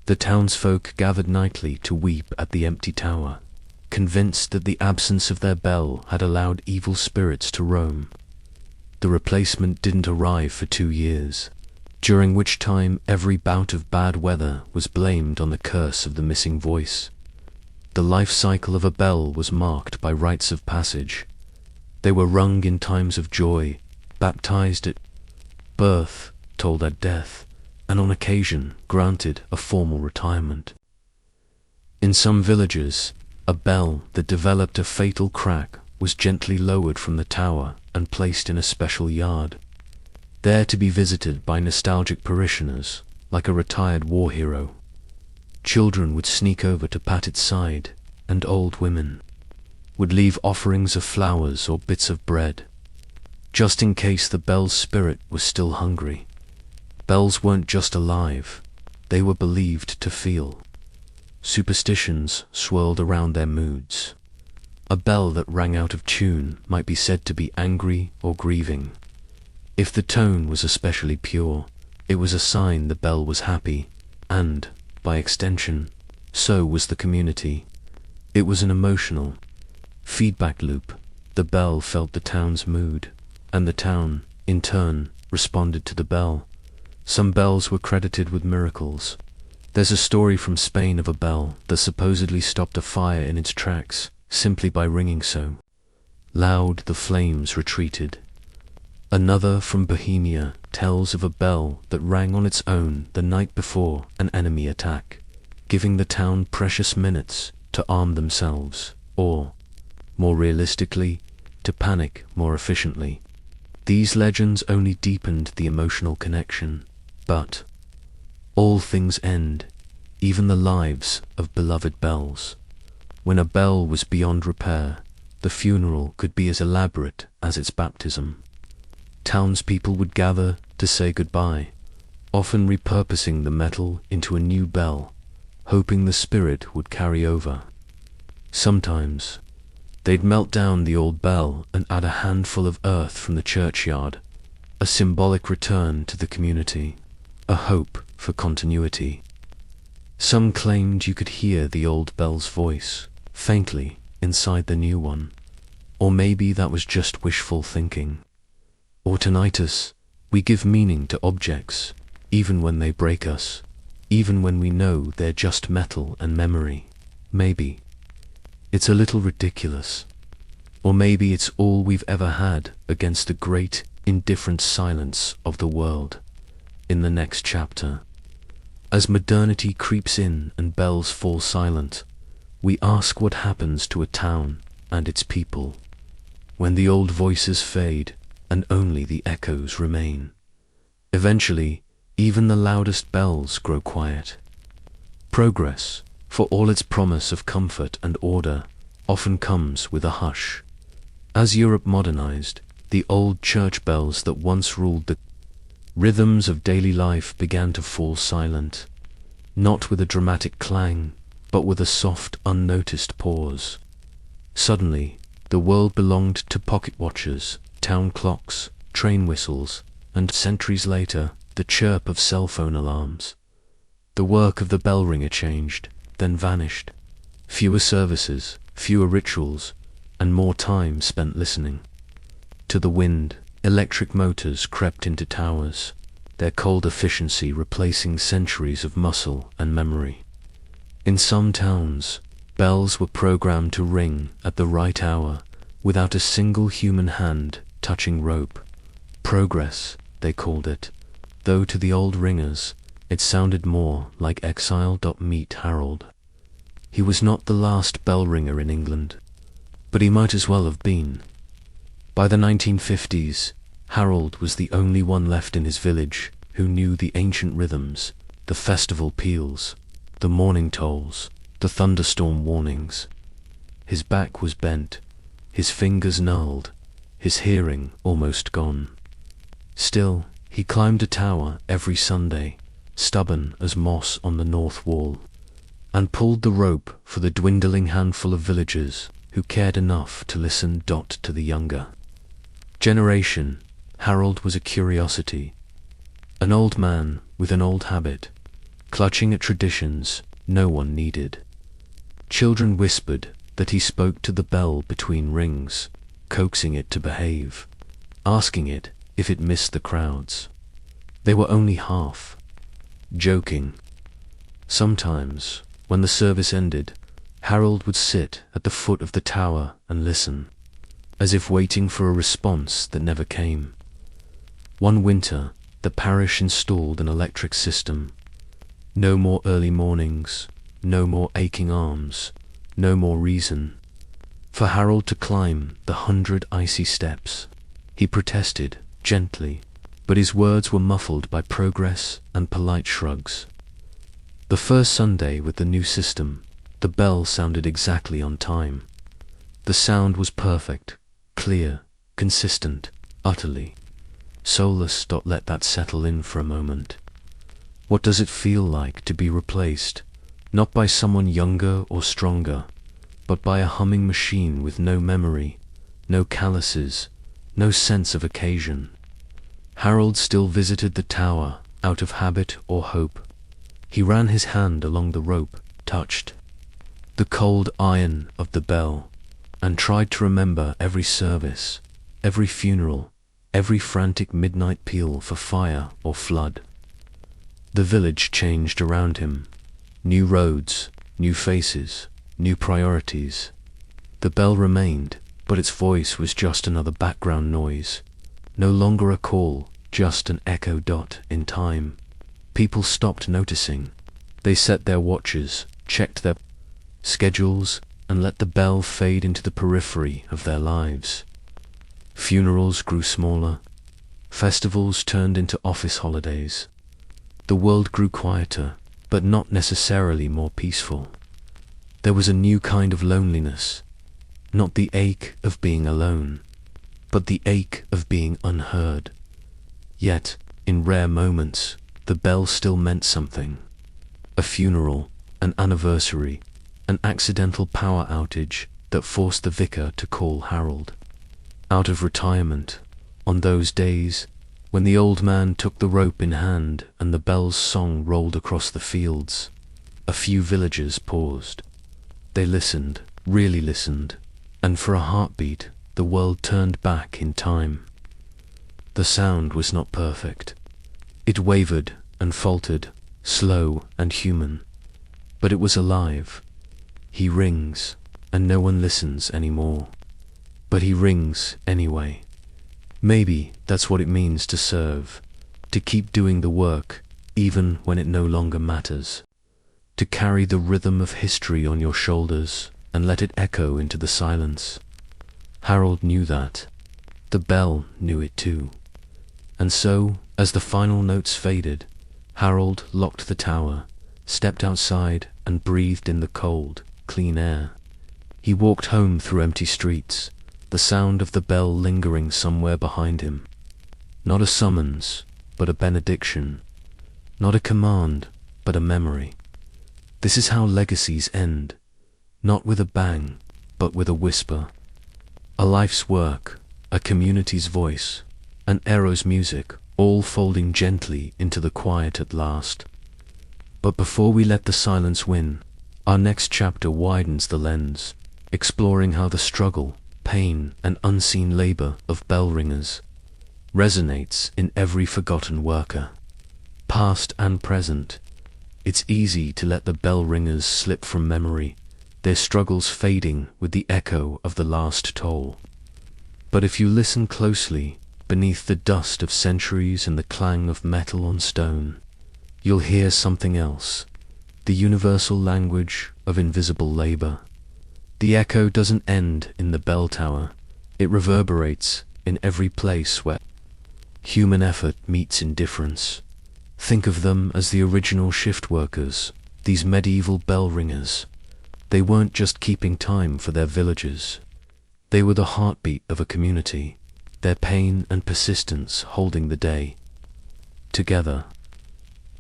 the townsfolk gathered nightly to weep at the empty tower, convinced that the absence of their bell had allowed evil spirits to roam. The replacement didn't arrive for 2 years, during which time every bout of bad weather was blamed on the curse of the missing voice. The life cycle of a bell was marked by rites of passage. They were rung in times of joy, baptized at birth, tolled at death, and on occasion granted a formal retirement. In some villages, a bell that developed a fatal crack was gently lowered from the tower and placed in a special yard, there to be visited by nostalgic parishioners like a retired war hero. Children would sneak over to pat its side, and old women would leave offerings of flowers or bits of bread, just in case the bell's spirit was still hungry. Bells weren't just alive, they were believed to feel. Superstitions swirled around their moods. A bell that rang out of tune might be said to be angry or grieving. If the tone was especially pure, it was a sign the bell was happy, and, by extension, so was the community. It was an emotional feedback loop. The bell felt the town's mood, and the town, in turn, responded to the bell. Some bells were credited with miracles. There's a story from Spain of a bell that supposedly stopped a fire in its tracks simply by ringing so loud the flames retreated. Another from Bohemia tells of a bell that rang on its own the night before an enemy attack, giving the town precious minutes to arm themselves, or, more realistically, to panic more efficiently. These legends only deepened the emotional connection, but all things end, even the lives of beloved bells. When a bell was beyond repair, the funeral could be as elaborate as its baptism. Townspeople would gather to say goodbye, often repurposing the metal into a new bell, hoping the spirit would carry over. Sometimes, they'd melt down the old bell and add a handful of earth from the churchyard, a symbolic return to the community, a hope for continuity. Some claimed you could hear the old bell's voice, faintly, inside the new one. Or maybe that was just wishful thinking. Or tinnitus, we give meaning to objects, even when they break us, even when we know they're just metal and memory. Maybe it's a little ridiculous. Or maybe it's all we've ever had against the great, indifferent silence of the world. In the next chapter, as modernity creeps in and bells fall silent, we ask what happens to a town and its people when the old voices fade and only the echoes remain. Eventually, even the loudest bells grow quiet. Progress, for all its promise of comfort and order, often comes with a hush. As Europe modernized, the old church bells that once ruled the rhythms of daily life began to fall silent, not with a dramatic clang, but with a soft, unnoticed pause. Suddenly, the world belonged to pocket watches, town clocks, train whistles, and centuries later, the chirp of cell phone alarms. The work of the bell ringer changed, then vanished. Fewer services, fewer rituals, and more time spent listening. To the wind, electric motors crept into towers, their cold efficiency replacing centuries of muscle and memory. In some towns, bells were programmed to ring at the right hour, without a single human hand touching rope. Progress, they called it, though to the old ringers, it sounded more like exile. Meet Harold. He was not the last bell ringer in England, but he might as well have been. By the 1950s, Harold was the only one left in his village who knew the ancient rhythms, the festival peals, the morning tolls, the thunderstorm warnings. His back was bent, his fingers gnarled, his hearing almost gone. Still, he climbed a tower every Sunday, stubborn as moss on the north wall, and pulled the rope for the dwindling handful of villagers who cared enough to listen. To the younger generation, Harold was a curiosity, an old man with an old habit, clutching at traditions no one needed. Children whispered that he spoke to the bell between rings, coaxing it to behave, asking it if it missed the crowds. They were only half joking. Sometimes, when the service ended, Harold would sit at the foot of the tower and listen, as if waiting for a response that never came. One winter, the parish installed an electric system. No more early mornings, no more aching arms, no more reason for Harold to climb the 100 icy steps. He protested, gently, but his words were muffled by progress and polite shrugs. The first Sunday with the new system, the bell sounded exactly on time. The sound was perfect, clear, consistent, utterly soulless. Let that settle in for a moment. What does it feel like to be replaced, not by someone younger or stronger, but by a humming machine with no memory, no calluses, no sense of occasion? Harold still visited the tower out of habit or hope. He ran his hand along the rope, touched the cold iron of the bell, and tried to remember every service, every funeral, every frantic midnight peal for fire or flood. The village changed around him. New roads, new faces, new priorities. The bell remained, but its voice was just another background noise. No longer a call, just an echo. In time, people stopped noticing. They set their watches, checked their schedules, and let the bell fade into the periphery of their lives. Funerals grew smaller. Festivals turned into office holidays. The world grew quieter, but not necessarily more peaceful. There was a new kind of loneliness, not the ache of being alone, but the ache of being unheard. Yet, in rare moments, the bell still meant something. A funeral, an anniversary, an accidental power outage that forced the vicar to call Harold out of retirement. On those days, when the old man took the rope in hand and the bell's song rolled across the fields, A few villagers paused. They listened, really listened, and for a heartbeat, the world turned back in time. The sound was not perfect. It wavered and faltered, slow and human. But it was alive. He rings, and no one listens anymore. But he rings anyway. Maybe that's what it means to serve, to keep doing the work, even when it no longer matters. To carry the rhythm of history on your shoulders and let it echo into the silence. Harold knew that. The bell knew it too. And so, as the final notes faded, Harold locked the tower, stepped outside and breathed in the cold, clean air. He walked home through empty streets, the sound of the bell lingering somewhere behind him. Not a summons, but a benediction. Not a command, but a memory. This is how legacies end, not with a bang, but with a whisper. A life's work, a community's voice, an era's music, all folding gently into the quiet at last. But before we let the silence win, our next chapter widens the lens, exploring how the struggle, pain, and unseen labor of bell ringers resonates in every forgotten worker, past and present. It's easy to let the bell ringers slip from memory, their struggles fading with the echo of the last toll. But if you listen closely, beneath the dust of centuries and the clang of metal on stone, you'll hear something else, the universal language of invisible labor. The echo doesn't end in the bell tower, it reverberates in every place where human effort meets indifference. Think of them as the original shift workers, these medieval bell ringers. They weren't just keeping time for their villagers. They were the heartbeat of a community, their pain and persistence holding the day together.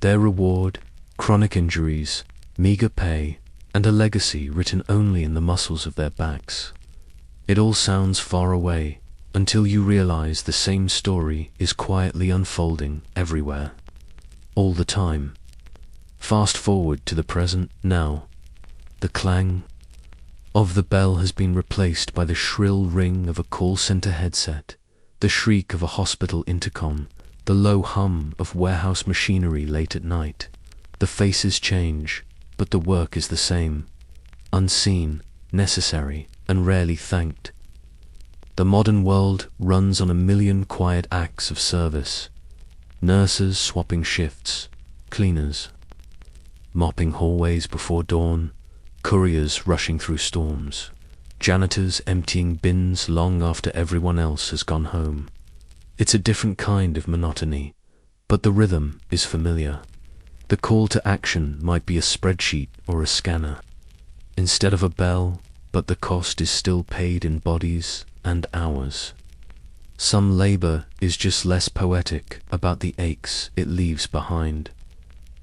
Their reward, chronic injuries, meager pay, and a legacy written only in the muscles of their backs. It all sounds far away until you realize the same story is quietly unfolding everywhere, all the time. Fast forward to the present now. The clang of the bell has been replaced by the shrill ring of a call center headset, the shriek of a hospital intercom, the low hum of warehouse machinery late at night. The faces change, but the work is the same, unseen, necessary, and rarely thanked. The modern world runs on a million quiet acts of service. Nurses swapping shifts, cleaners mopping hallways before dawn, couriers rushing through storms, janitors emptying bins long after everyone else has gone home. It's a different kind of monotony, but the rhythm is familiar. The call to action might be a spreadsheet or a scanner, instead of a bell, but the cost is still paid in bodies and hours. Some labor is just less poetic about the aches it leaves behind.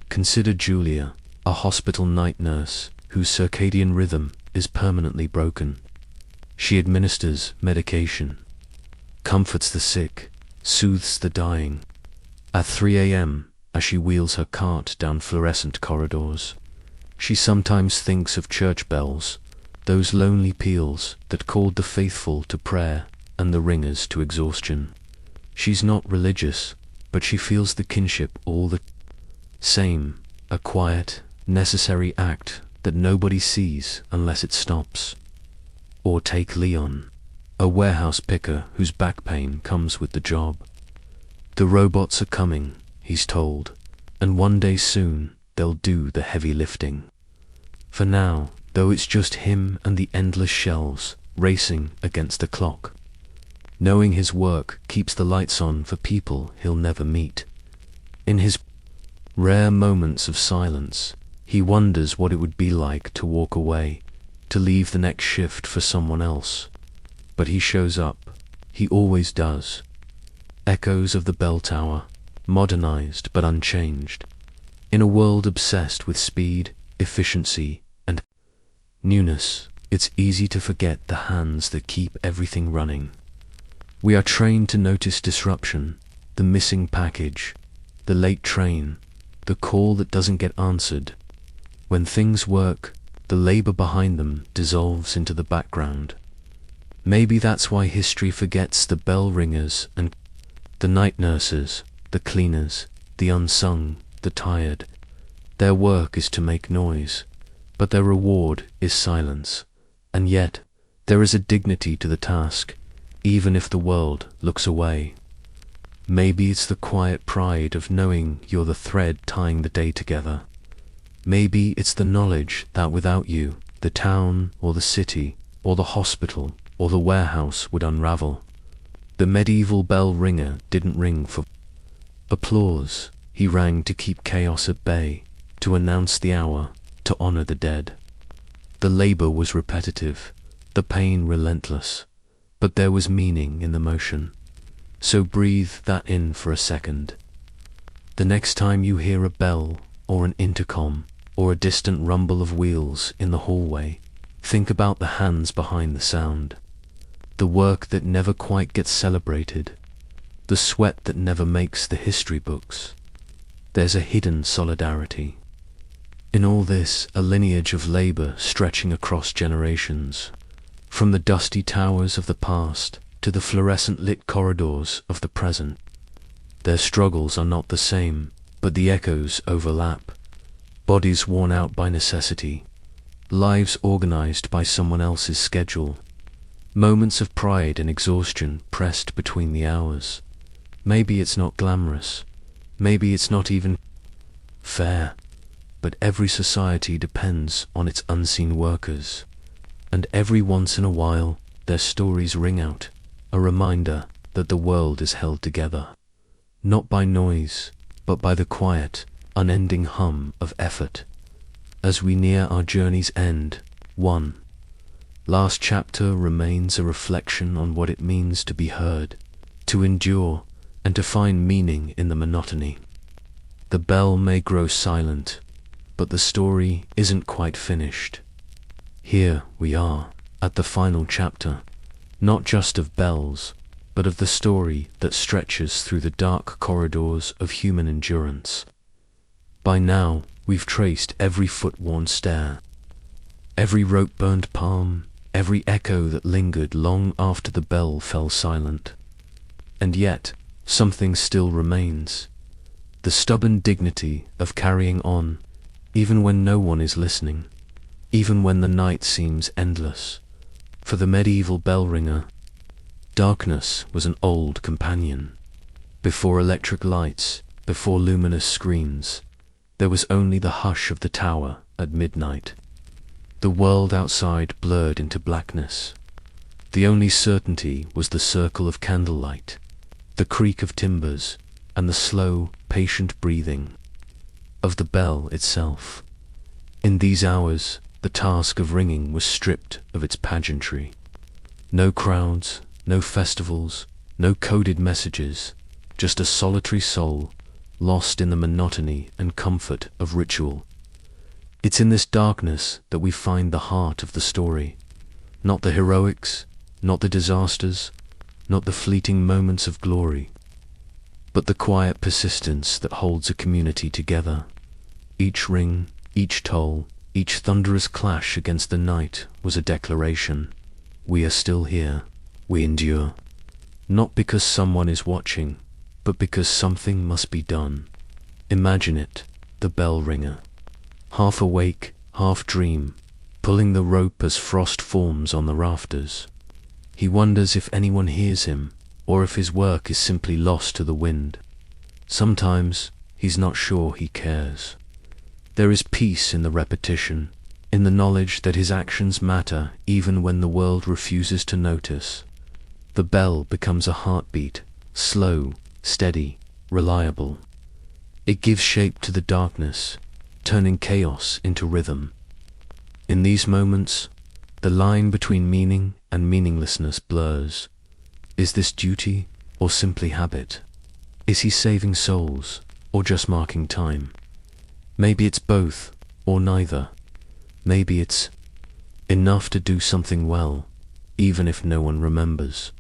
Consider Julia, a hospital night nurse whose circadian rhythm is permanently broken. She administers medication, comforts the sick, soothes the dying. At 3 a.m., as she wheels her cart down fluorescent corridors, she sometimes thinks of church bells, those lonely peals that called the faithful to prayer and the ringers to exhaustion. She's not religious, but she feels the kinship all the same, a quiet, necessary act that nobody sees unless it stops. Or take Leon, a warehouse picker whose back pain comes with the job. The robots are coming, he's told, and one day soon they'll do the heavy lifting. For now, though, it's just him and the endless shelves racing against the clock. Knowing his work keeps the lights on for people he'll never meet. In his rare moments of silence, he wonders what it would be like to walk away, to leave the next shift for someone else. But he shows up. He always does. Echoes of the bell tower, modernized but unchanged. In a world obsessed with speed, efficiency, and newness, it's easy to forget the hands that keep everything running. We are trained to notice disruption, the missing package, the late train, the call that doesn't get answered. When things work, the labor behind them dissolves into the background. Maybe that's why history forgets the bell ringers and the night nurses, the cleaners, the unsung, the tired. Their work is to make noise, but their reward is silence. And yet, there is a dignity to the task, even if the world looks away. Maybe it's the quiet pride of knowing you're the thread tying the day together. Maybe it's the knowledge that without you, the town or the city or the hospital or the warehouse would unravel. The medieval bell ringer didn't ring for applause. He rang to keep chaos at bay, to announce the hour, to honor the dead. The labor was repetitive, the pain relentless, but there was meaning in the motion. So breathe that in for a second. The next time you hear a bell or an intercom or a distant rumble of wheels in the hallway, think about the hands behind the sound. The work that never quite gets celebrated, the sweat that never makes the history books. There's a hidden solidarity. In all this, a lineage of labor stretching across generations, from the dusty towers of the past to the fluorescent lit corridors of the present. Their struggles are not the same, but the echoes overlap. Bodies worn out by necessity, lives organized by someone else's schedule, moments of pride and exhaustion pressed between the hours. Maybe it's not glamorous, maybe it's not even fair, but every society depends on its unseen workers, and every once in a while their stories ring out, a reminder that the world is held together, not by noise, but by the quiet, unending hum of effort. As we near our journey's end, one last chapter remains a reflection on what it means to be heard, to endure, and to find meaning in the monotony. The bell may grow silent, but the story isn't quite finished. Here we are, at the final chapter, not just of bells, but of the story that stretches through the dark corridors of human endurance. By now, we've traced every foot-worn stair, every rope-burned palm, every echo that lingered long after the bell fell silent. And yet, something still remains. The stubborn dignity of carrying on, even when no one is listening, even when the night seems endless. For the medieval bell ringer, darkness was an old companion. Before electric lights, before luminous screens, there was only the hush of the tower at midnight. The world outside blurred into blackness. The only certainty was the circle of candlelight, the creak of timbers, and the slow, patient breathing of the bell itself. In these hours, the task of ringing was stripped of its pageantry. No crowds, no festivals, no coded messages, just a solitary soul, lost in the monotony and comfort of ritual. It's in this darkness that we find the heart of the story. Not the heroics, not the disasters, not the fleeting moments of glory, but the quiet persistence that holds a community together. Each ring, each toll, each thunderous clash against the night was a declaration. We are still here. We endure. Not because someone is watching, but because something must be done. Imagine it, the bell ringer, half awake, half dream, pulling the rope as frost forms on the rafters. He wonders if anyone hears him, or if his work is simply lost to the wind. Sometimes he's not sure he cares. There is peace in the repetition, in the knowledge that his actions matter even when the world refuses to notice. The bell becomes a heartbeat, slow, steady, reliable. It gives shape to the darkness, turning chaos into rhythm. In these moments, the line between meaning and meaninglessness blurs. Is this duty or simply habit? Is he saving souls or just marking time? Maybe it's both or neither. Maybe it's enough to do something well, even if no one remembers.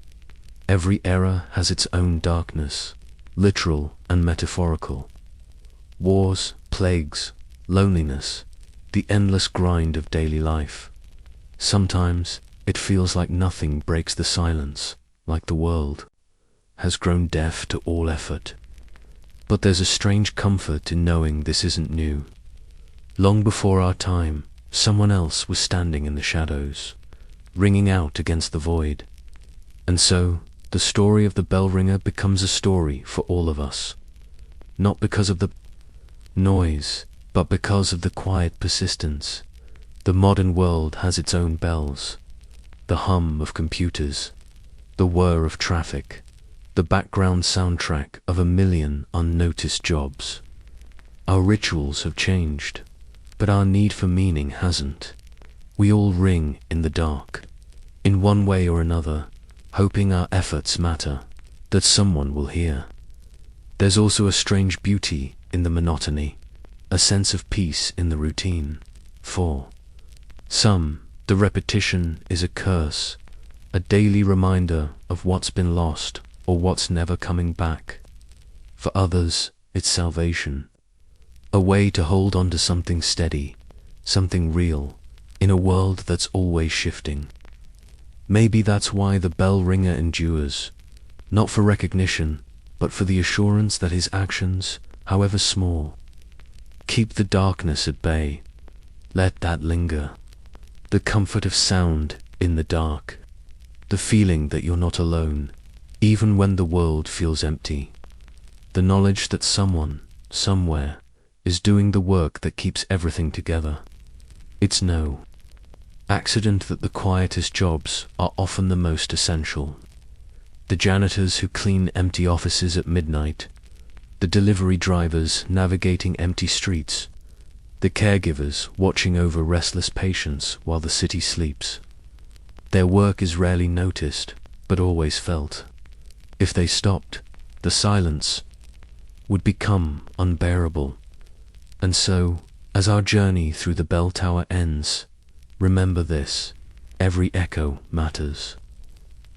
Every era has its own darkness, literal and metaphorical. Wars, plagues, loneliness, the endless grind of daily life. Sometimes it feels like nothing breaks the silence, like the world has grown deaf to all effort. But there's a strange comfort in knowing this isn't new. Long before our time, someone else was standing in the shadows, ringing out against the void. And so, the story of the bell ringer becomes a story for all of us. Not because of the noise, but because of the quiet persistence. The modern world has its own bells. The hum of computers, the whir of traffic, the background soundtrack of a million unnoticed jobs. Our rituals have changed, but our need for meaning hasn't. We all ring in the dark, in one way or another, hoping our efforts matter, that someone will hear. There's also a strange beauty in the monotony, a sense of peace in the routine. For some, the repetition is a curse, a daily reminder of what's been lost or what's never coming back. For others, it's salvation, a way to hold on to something steady, something real, in a world that's always shifting. Maybe that's why the bell ringer endures, not for recognition, but for the assurance that his actions, however small, keep the darkness at bay. Let that linger. The comfort of sound in the dark, the feeling that you're not alone, even when the world feels empty. The knowledge that someone, somewhere, is doing the work that keeps everything together. It's no accident that the quietest jobs are often the most essential. The janitors who clean empty offices at midnight, the delivery drivers navigating empty streets, the caregivers watching over restless patients while the city sleeps. Their work is rarely noticed, but always felt. If they stopped, the silence would become unbearable. And so, as our journey through the bell tower ends, remember this: every echo matters.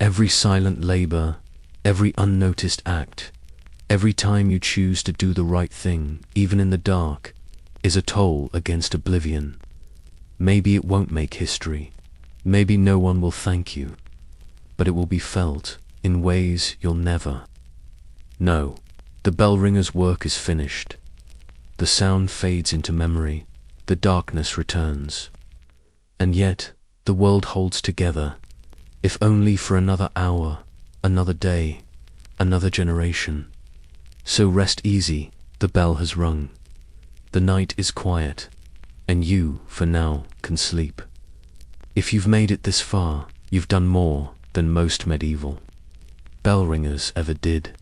Every silent labor, every unnoticed act, every time you choose to do the right thing, even in the dark, is a toll against oblivion. Maybe it won't make history, maybe no one will thank you, but it will be felt in ways you'll never know. The bell ringer's work is finished. The sound fades into memory, the darkness returns. And yet, the world holds together, if only for another hour, another day, another generation. So rest easy, the bell has rung. The night is quiet, and you, for now, can sleep. If you've made it this far, you've done more than most medieval bell ringers ever did.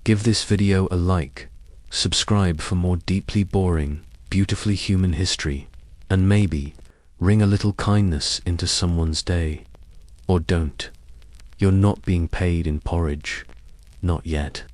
Give this video a like, subscribe for more deeply boring, beautifully human history, and maybe ring a little kindness into someone's day. Or don't. You're not being paid in porridge. Not yet.